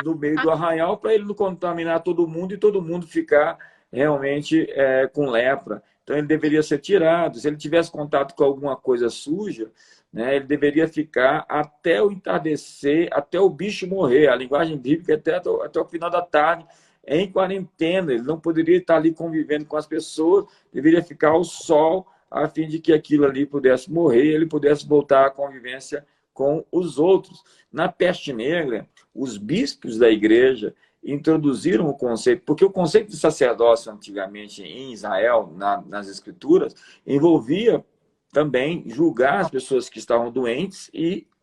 do meio do arraial para ele não contaminar todo mundo e todo mundo ficar realmente com lepra. Então, ele deveria ser tirado. Se ele tivesse contato com alguma coisa suja, né, ele deveria ficar até o entardecer, até o bicho morrer. A linguagem bíblica é até o final da tarde, em quarentena. Ele não poderia estar ali convivendo com as pessoas, deveria ficar ao sol, a fim de que aquilo ali pudesse morrer e ele pudesse voltar à convivência com os outros. Na peste negra, os bispos da igreja introduziram o conceito, porque o conceito de sacerdócio antigamente em Israel, nas escrituras, envolvia também julgar as pessoas que estavam doentes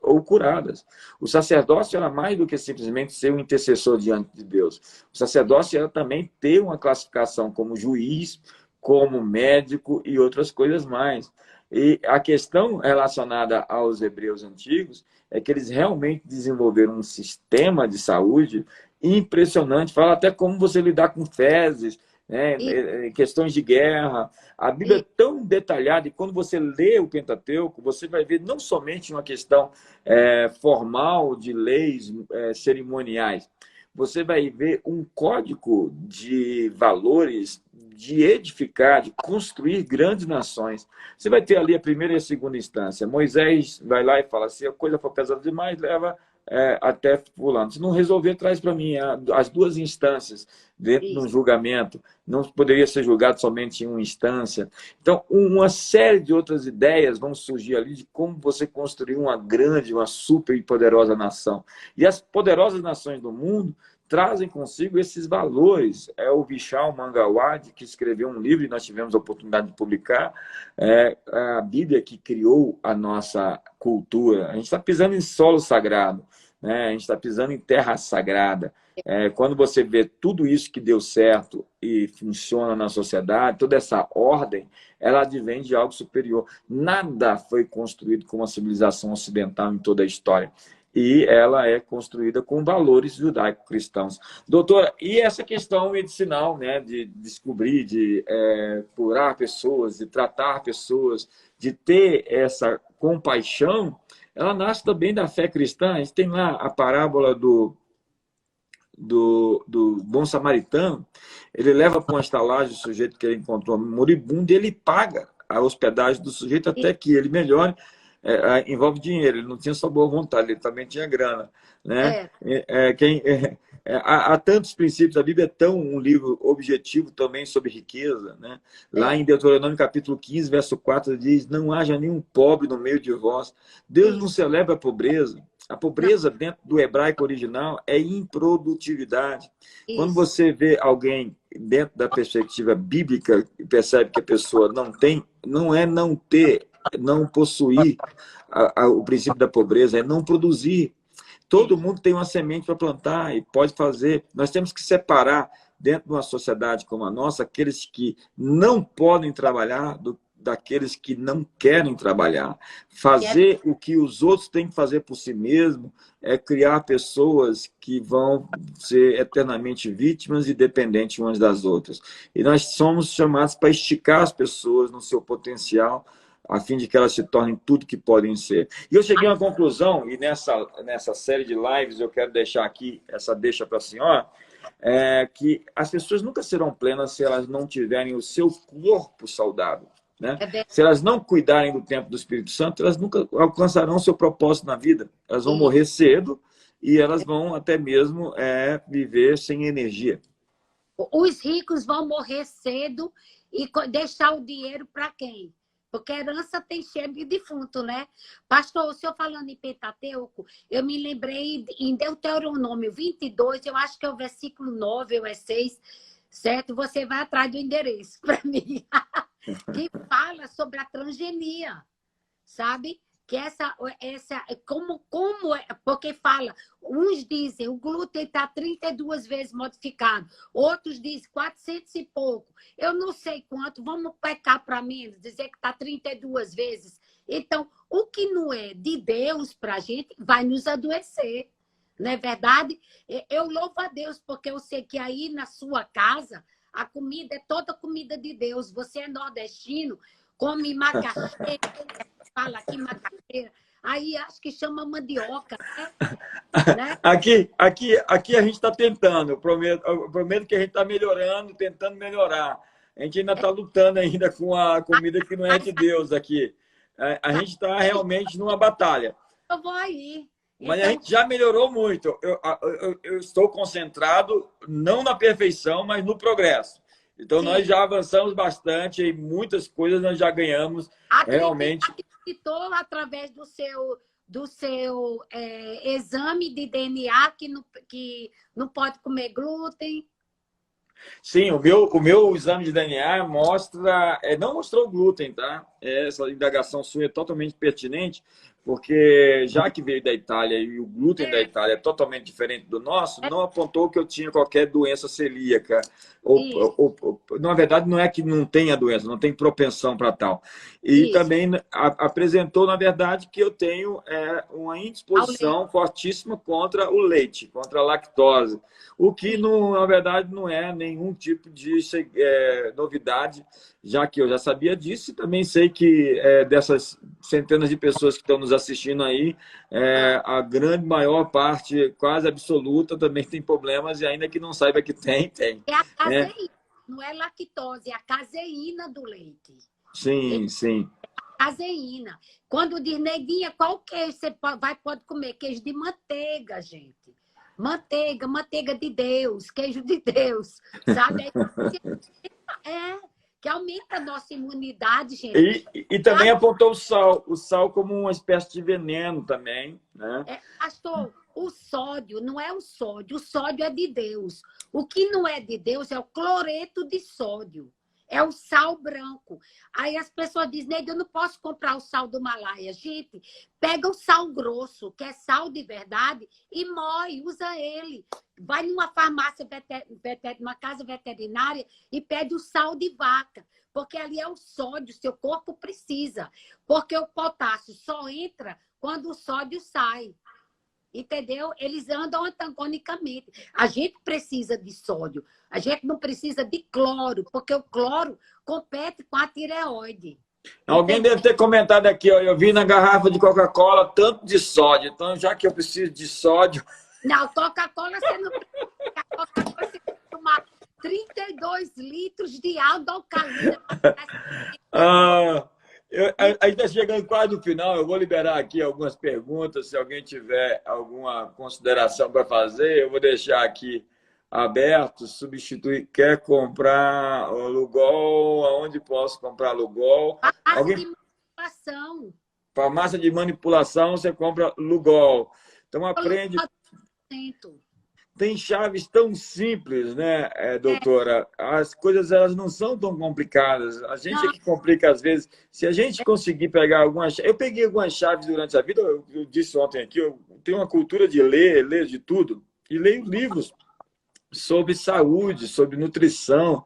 ou curadas. O sacerdócio era mais do que simplesmente ser um intercessor diante de Deus. O sacerdócio era também ter uma classificação como juiz, como médico e outras coisas mais. E a questão relacionada aos hebreus antigos é que eles realmente desenvolveram um sistema de saúde impressionante. Fala até como você lidar com fezes, questões de guerra. A Bíblia é tão detalhada, e quando você lê o Pentateuco, você vai ver não somente uma questão formal de leis cerimoniais, você vai ver um código de valores de edificar, de construir grandes nações. Você vai ter ali a primeira e a segunda instância. Moisés vai lá e fala: se a coisa for pesada demais, leva até fulano. Se não resolver, traz para mim as duas instâncias dentro de um julgamento. Não poderia ser julgado somente em uma instância. Então, uma série de outras ideias vão surgir ali de como você construir uma grande, uma super e poderosa nação. E as poderosas nações do mundo trazem consigo esses valores. É o Vishal Mangawadi, que escreveu um livro, e nós tivemos a oportunidade de publicar, a Bíblia que criou a nossa cultura. A gente está pisando em solo sagrado, né? A gente está pisando em terra sagrada. Quando você vê tudo isso que deu certo e funciona na sociedade, toda essa ordem, ela advém de algo superior. Nada foi construído com uma civilização ocidental em toda a história. E ela é construída com valores judaico-cristãos. Doutora, e essa questão medicinal, né, de descobrir, de curar pessoas, de tratar pessoas, de ter essa compaixão, ela nasce também da fé cristã. A gente tem lá a parábola do bom samaritano. Ele leva para uma estalagem o sujeito que ele encontrou moribundo e ele paga a hospedagem do sujeito até que ele melhore. Envolve dinheiro, ele não tinha só boa vontade, ele também tinha grana, né? há tantos princípios, a Bíblia é tão um livro objetivo também sobre riqueza, né? Lá em Deuteronômio capítulo 15, verso 4, diz: não haja nenhum pobre no meio de vós. Deus não celebra a pobreza. A pobreza, dentro do hebraico original, é improdutividade. Quando você vê alguém dentro da perspectiva bíblica e percebe que a pessoa não tem, não é não ter, não possuir o princípio da pobreza, é não produzir. Todo mundo tem uma semente para plantar e pode fazer. Nós temos que separar, dentro de uma sociedade como a nossa, aqueles que não podem trabalhar daqueles que não querem trabalhar. Fazer o que os outros têm que fazer por si mesmo é criar pessoas que vão ser eternamente vítimas e dependentes umas das outras. E nós somos chamados para esticar as pessoas no seu potencial, a fim de que elas se tornem tudo que podem ser. E eu cheguei a uma conclusão, e nessa série de lives eu quero deixar aqui, essa deixa para a senhora, que as pessoas nunca serão plenas se elas não tiverem o seu corpo saudável. Né? Se elas não cuidarem do templo do Espírito Santo, elas nunca alcançarão o seu propósito na vida. Elas vão morrer cedo e elas vão até mesmo viver sem energia. Os ricos vão morrer cedo e deixar o dinheiro para quem? Porque a herança tem cheiro de defunto, né? Pastor, o senhor falando em Pentateuco, eu me lembrei em Deuteronômio 22, eu acho que é o versículo 9 ou é 6, certo? Você vai atrás do endereço para mim. Que fala sobre a transgenia, sabe? Que essa como porque fala, uns dizem o glúten está 32 vezes modificado, outros dizem 400 e pouco. Eu não sei quanto, vamos pecar para mim, dizer que está 32 vezes. Então, o que não é de Deus para a gente vai nos adoecer, não é verdade? Eu louvo a Deus, porque eu sei que aí na sua casa a comida é toda comida de Deus. Você é nordestino, come macaxeira, fala aqui macaxeira. Aí acho que chama mandioca, né? Aqui a gente está tentando. Eu prometo que a gente está melhorando, tentando melhorar. A gente ainda está lutando ainda com a comida que não é de Deus aqui. A gente está realmente numa batalha. Eu vou aí. Mas a gente já melhorou muito. Eu estou concentrado, não na perfeição, mas no progresso. Então, nós já avançamos bastante e muitas coisas nós já ganhamos realmente. Acreditou através do seu exame de DNA que não pode comer glúten? Sim, o meu exame de DNA mostra... não mostrou glúten, tá? Essa indagação sua é totalmente pertinente, porque já que veio da Itália e o glúten da Itália é totalmente diferente do nosso, não apontou que eu tinha qualquer doença celíaca. Na verdade, não é que não tenha doença, não tem propensão para tal. E também apresentou, na verdade, que eu tenho uma indisposição fortíssima contra o leite, contra a lactose. O que, na verdade, não é nenhum tipo de novidade, já que eu já sabia disso e também sei que dessas centenas de pessoas que estão nos assistindo aí, a grande maior parte, quase absoluta, também tem problemas e ainda que não saiba que tem. É a caseína, não é lactose, é a caseína do leite. Sim, sim. Caseína. Quando diz, neguinha, qual queijo você pode comer? Queijo de manteiga, gente. Manteiga de Deus, queijo de Deus, sabe? Que aumenta a nossa imunidade, gente. E também apontou o sal como uma espécie de veneno também, né? Pastor, o sódio não é o sódio é de Deus. O que não é de Deus é o cloreto de sódio. É o sal branco. Aí as pessoas dizem, Neide, eu não posso comprar o sal do Himalaia. Gente, pega o sal grosso, que é sal de verdade, e moe, usa ele. Vai numa farmácia, numa casa veterinária e pede o sal de vaca. Porque ali é o sódio, seu corpo precisa. Porque o potássio só entra quando o sódio sai. Entendeu? Eles andam antagonicamente. A gente precisa de sódio. A gente não precisa de cloro, porque o cloro compete com a tireoide. Alguém deve ter comentado aqui, ó, eu vi na garrafa de Coca-Cola tanto de sódio. Então, já que eu preciso de sódio... Não, Coca-Cola você não precisa. Coca-Cola você tem que tomar 32 litros de água alcalina. A gente está chegando quase no final. Eu vou liberar aqui algumas perguntas. Se alguém tiver alguma consideração para fazer, eu vou deixar aqui aberto. Substituir. Quer comprar o Lugol? Aonde posso comprar Lugol? Farmácia de manipulação. Farmácia de manipulação, você compra Lugol. Então, aprende. Tem chaves tão simples, né, doutora? As coisas elas não são tão complicadas. A gente é que complica às vezes. Se a gente conseguir pegar algumas chaves... Eu peguei algumas chaves durante a vida, eu disse ontem aqui, eu tenho uma cultura de ler de tudo. E leio livros sobre saúde, sobre nutrição,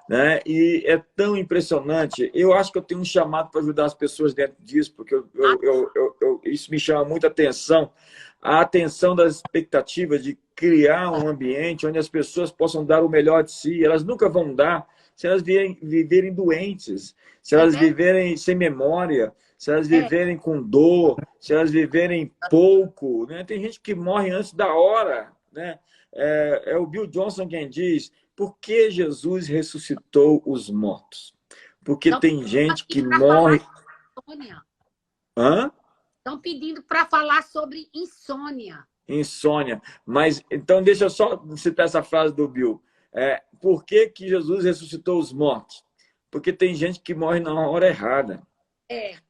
né? E é tão impressionante. Eu acho que eu tenho um chamado para ajudar as pessoas dentro disso, porque isso me chama muita atenção. A atenção das expectativas de criar um ambiente onde as pessoas possam dar o melhor de si. Elas nunca vão dar se elas viverem doentes, se elas viverem sem memória, se elas viverem com dor, se elas viverem pouco, né? Tem gente que morre antes da hora, né? É o Bill Johnson quem diz: por que Jesus ressuscitou os mortos? Porque Então, tem gente que morre... Hã? Estão pedindo para falar sobre insônia. Insônia. Mas, então, deixa eu só citar essa frase do Bill. Por que Jesus ressuscitou os mortos? Porque tem gente que morre na hora errada.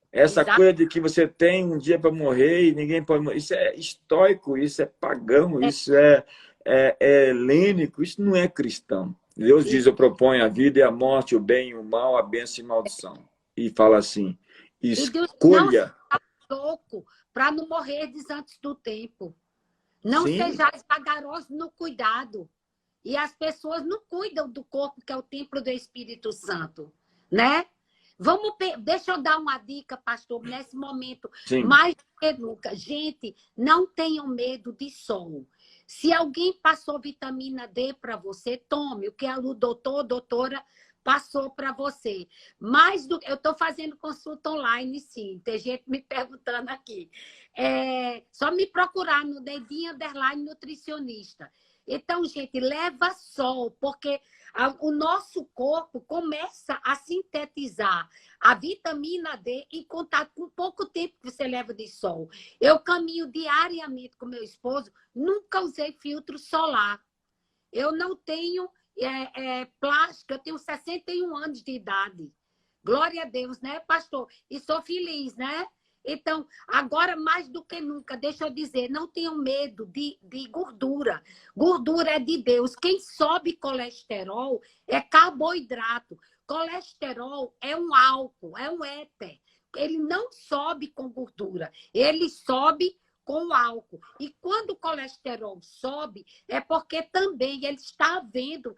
Essa coisa de que você tem um dia para morrer e ninguém pode morrer. Isso é estoico, isso é pagão, isso é helênico, isso não é cristão. Deus diz: eu proponho a vida e a morte, o bem e o mal, a bênção e a maldição. E fala assim: escolha... louco para não morrer antes do tempo. Não sejais vagarosos no cuidado. E as pessoas não cuidam do corpo, que é o templo do Espírito Santo, né? Deixa eu dar uma dica, pastor, nesse momento. Mais do que nunca. Gente, não tenham medo de sol. Se alguém passou vitamina D para você, tome o que o doutora passou para você. Eu estou fazendo consulta online, sim. Tem gente me perguntando aqui. Só me procurar no dedinho _ nutricionista. Então, gente, leva sol, porque o nosso corpo começa a sintetizar a vitamina D em contato com pouco tempo que você leva de sol. Eu caminho diariamente com meu esposo, nunca usei filtro solar. Eu não tenho... plástica, eu tenho 61 anos de idade. Glória a Deus, né, pastor? E sou feliz, né? Então, agora mais do que nunca, deixa eu dizer, não tenham medo de gordura. Gordura é de Deus. Quem sobe colesterol é carboidrato. Colesterol é um álcool, é um éter. Ele não sobe com gordura, ele sobe com o álcool. E quando o colesterol sobe, é porque também ele está havendo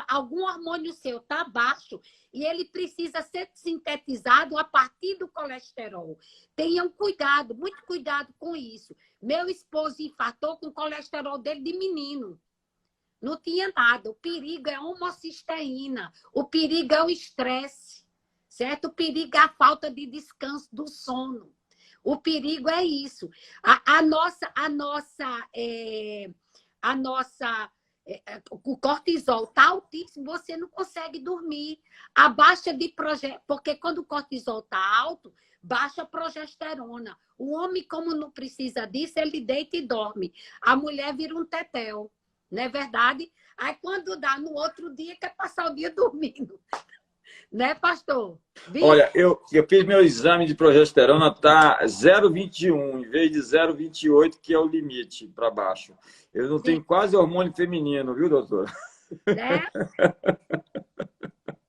algum hormônio seu está baixo e ele precisa ser sintetizado a partir do colesterol. Tenham cuidado, muito cuidado com isso. Meu esposo infartou com o colesterol dele de menino. Não tinha nada. O perigo é a homocisteína. O perigo é o estresse, certo? O perigo é a falta de descanso do sono. O perigo é isso. O cortisol está altíssimo, você não consegue dormir. A baixa de porque quando o cortisol está alto, baixa a progesterona. O homem, como não precisa disso, ele deita e dorme. A mulher vira um tetel, não é verdade? Aí quando dá no outro dia, quer passar o dia dormindo. Né, pastor? Olha, eu fiz meu exame de progesterona, tá 0,21 em vez de 0,28, que é o limite para baixo. Eu não tenho quase hormônio feminino, viu, doutor? Né?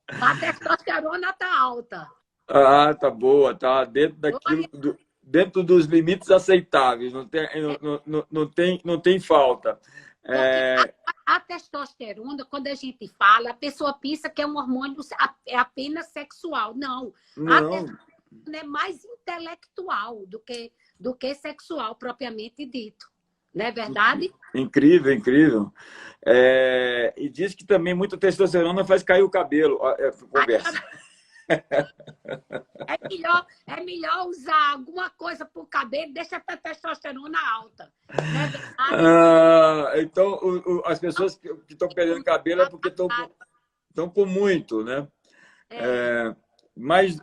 A testosterona tá alta. Ah, tá boa, tá dentro daquilo, dentro dos limites aceitáveis, não tem falta. A testosterona, quando a gente fala, a pessoa pensa que é um hormônio apenas sexual. Não. A testosterona é mais intelectual do que sexual, propriamente dito. Não é verdade? Incrível, incrível. E diz que também muita testosterona faz cair o cabelo. Conversa. É melhor usar alguma coisa para o cabelo, deixa a testosterona alta. Não é verdade? Então, as pessoas que estão perdendo cabelo é porque estão com muito, né? mas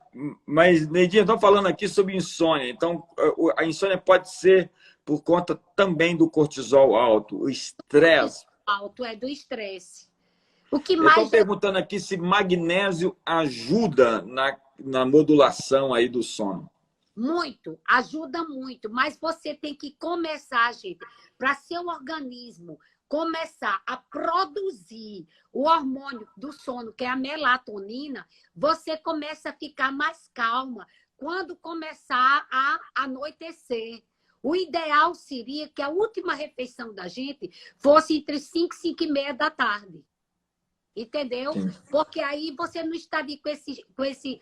Neidinha, estamos falando aqui sobre insônia. Então, a insônia pode ser por conta também do cortisol alto, o estresse. Alto é do estresse. O que Eu mais estou perguntando aqui se magnésio ajuda na modulação aí do sono. Muito, ajuda muito, mas você tem que começar, gente, para seu organismo começar a produzir o hormônio do sono, que é a melatonina, você começa a ficar mais calma quando começar a anoitecer. O ideal seria que a última refeição da gente fosse entre 5 e 5 e meia da tarde. Entendeu? Sim. Porque aí você não está ali com esse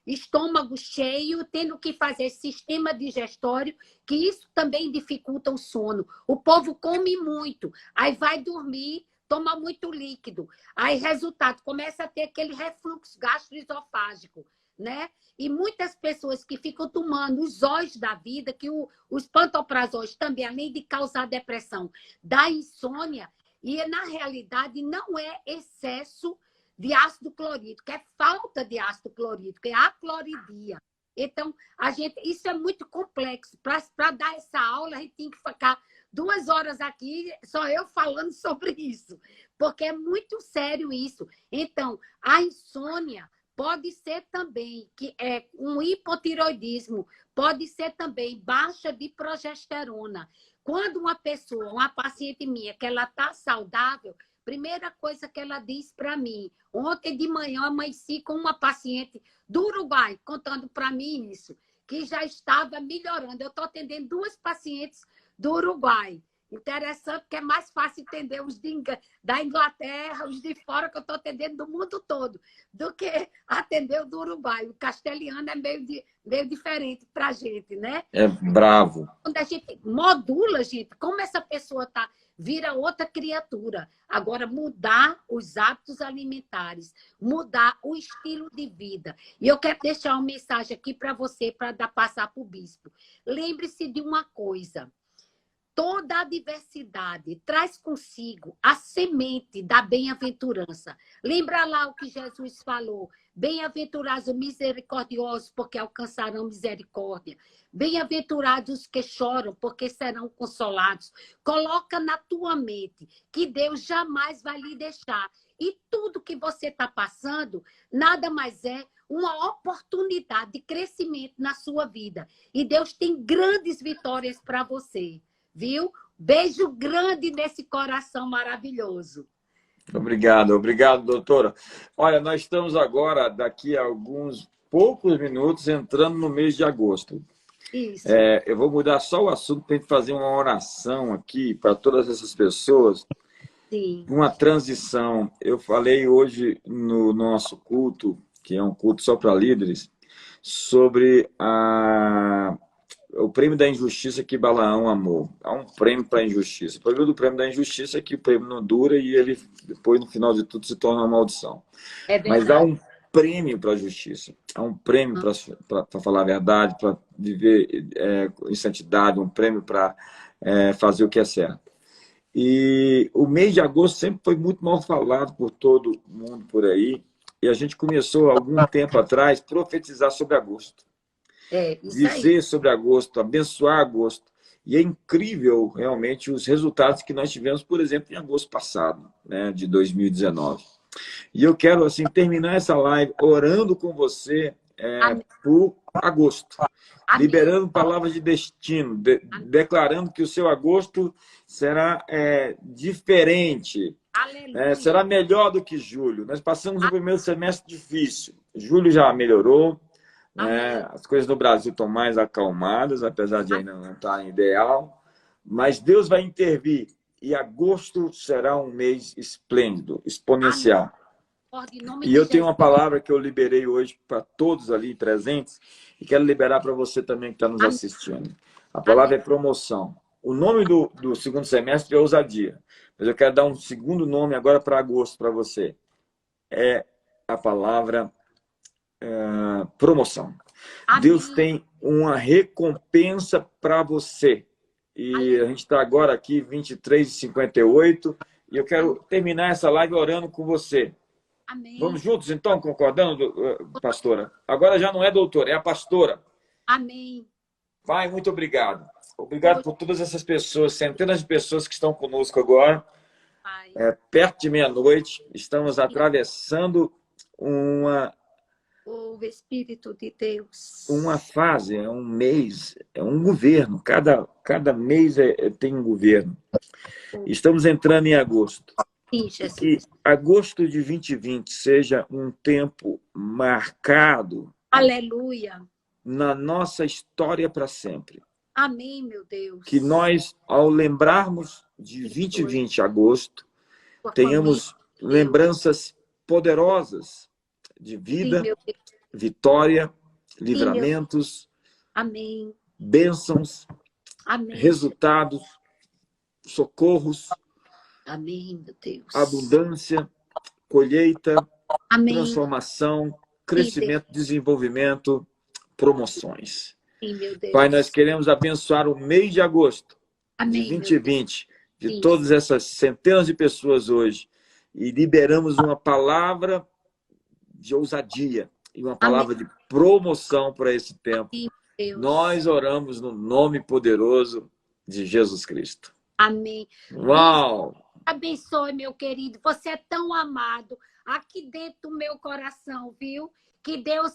estômago cheio, tendo que fazer sistema digestório, que isso também dificulta o sono. O povo come muito, aí vai dormir, toma muito líquido. Aí, resultado, começa a ter aquele refluxo gastroesofágico, né? E muitas pessoas que ficam tomando os óleos da vida, que os pantoprazóis também, além de causar depressão, dá insônia. E, na realidade, não é excesso de ácido clorídrico, é falta de ácido clorídrico, é acloridia. Então, isso é muito complexo. Para dar essa aula, a gente tem que ficar 2 horas aqui, só eu falando sobre isso, porque é muito sério isso. Então, a insônia pode ser também um hipotiroidismo, pode ser também baixa de progesterona. Quando uma paciente minha, que ela está saudável, primeira coisa que ela diz para mim, ontem de manhã amanheci com uma paciente do Uruguai, contando para mim isso, que já estava melhorando. Eu estou atendendo 2 pacientes do Uruguai. Interessante, porque é mais fácil entender os da Inglaterra, os de fora, que eu estou atendendo do mundo todo, do que atender o do Uruguai. O castelhano é meio diferente para a gente, né? É bravo. Quando a gente modula, gente, como essa pessoa vira outra criatura. Agora, mudar os hábitos alimentares, mudar o estilo de vida. E eu quero deixar uma mensagem aqui para você, para passar para o bispo. Lembre-se de uma coisa. Toda a diversidade traz consigo a semente da bem-aventurança. Lembra lá o que Jesus falou? Bem-aventurados os misericordiosos, porque alcançarão misericórdia. Bem-aventurados os que choram, porque serão consolados. Coloca na tua mente que Deus jamais vai lhe deixar. E tudo que você está passando, nada mais é uma oportunidade de crescimento na sua vida. E Deus tem grandes vitórias para você. Viu? Beijo grande nesse coração maravilhoso. Obrigado, doutora. Olha, nós estamos agora, daqui a alguns poucos minutos, entrando no mês de agosto. Isso. Eu vou mudar só o assunto para a gente fazer uma oração aqui para todas essas pessoas. Sim. Uma transição. Eu falei hoje no nosso culto, que é um culto só para líderes, sobre o prêmio da injustiça que Balaão amou. Há um prêmio para a injustiça. O problema do prêmio da injustiça é que o prêmio não dura e ele, depois, no final de tudo, se torna uma maldição. Mas há um prêmio para a justiça. Há um prêmio para falar a verdade, para viver em santidade, um prêmio para fazer o que é certo. E o mês de agosto sempre foi muito mal falado por todo mundo por aí. E a gente começou, há algum tempo atrás, a profetizar sobre agosto. Dizer sobre agosto, abençoar agosto. E é incrível, realmente, os resultados que nós tivemos, por exemplo, em agosto passado, né, de 2019. E eu quero, assim, terminar essa live orando com você por agosto. Amém. Liberando palavras de destino, declarando que o seu agosto será diferente. Será melhor do que julho. Nós passamos o primeiro semestre difícil. Julho já melhorou. As coisas no Brasil estão mais acalmadas, apesar de ainda não estar ideal. Mas Deus vai intervir. E agosto será um mês esplêndido, exponencial. E eu tenho uma palavra que eu liberei hoje para todos ali presentes e quero liberar para você também que está nos assistindo. A palavra é promoção. O nome do segundo semestre é ousadia. Mas eu quero dar um segundo nome agora para agosto para você. É a palavra promoção. Deus tem uma recompensa para você. E a gente está agora aqui, 23h58, e eu quero terminar essa live orando com você. Amém. Vamos juntos, então, concordando, pastora? Agora já não é doutora, é a pastora. Amém. Pai, muito obrigado. Obrigado por todas essas pessoas, centenas de pessoas que estão conosco agora. Pai. Perto de meia-noite, estamos atravessando uma O Espírito de Deus. fase, é um mês, é um governo. Cada mês tem um governo. Estamos entrando em agosto. Sim, Que Jesus. agosto de 2020 seja um tempo marcado Aleluia. na nossa história para sempre. Amém, meu Deus. Que nós, ao lembrarmos de 2020, agosto, tenhamos lembranças poderosas de vida, Sim, meu Deus. vitória, livramentos, Amém. bênçãos, Amém. resultados, socorros, Amém, meu Deus. abundância, colheita, Amém. transformação, crescimento, desenvolvimento, promoções. Sim, meu Deus. Pai, nós queremos abençoar o mês de agosto Amém, de meu 2020, de Sim. todas essas centenas de pessoas hoje, e liberamos uma palavra de ousadia e uma palavra de promoção para esse tempo. Amém, Deus. Nós oramos no nome poderoso de Jesus Cristo. Amém. Uau! Abençoe, meu querido. Você é tão amado aqui dentro do meu coração, viu? Que Deus,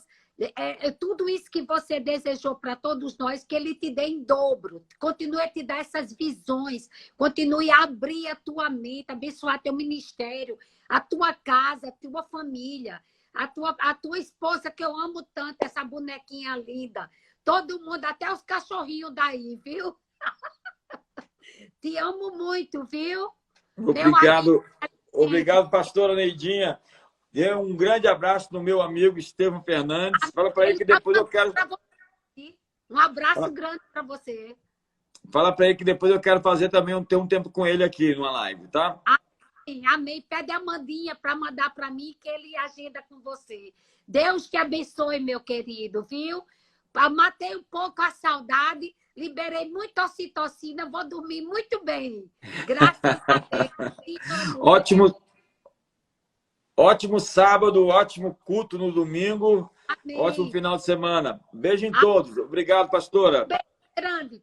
tudo isso que você desejou para todos nós, que Ele te dê em dobro. Continue a te dar essas visões. Continue a abrir a tua mente, abençoar teu ministério, a tua casa, a tua família, a tua esposa, que eu amo tanto, essa bonequinha linda. Todo mundo, até os cachorrinhos daí, viu? Te amo muito, viu? Obrigado, pastora Neidinha. Dê um grande abraço no meu amigo Estevão Fernandes. Fala para ele que depois eu quero... Um abraço grande para você. Fala para ele que depois eu quero fazer também ter um tempo com ele aqui numa live, tá? Amém. Pede a Amandinha para mandar para mim, que ele agenda com você. Deus te abençoe, meu querido, viu? Matei um pouco a saudade, liberei muita ocitocina, vou dormir muito bem. Graças a Deus. Ótimo sábado, ótimo culto no domingo. Amém. Ótimo final de semana. Beijo em todos. Obrigado, pastora. Beijo grande.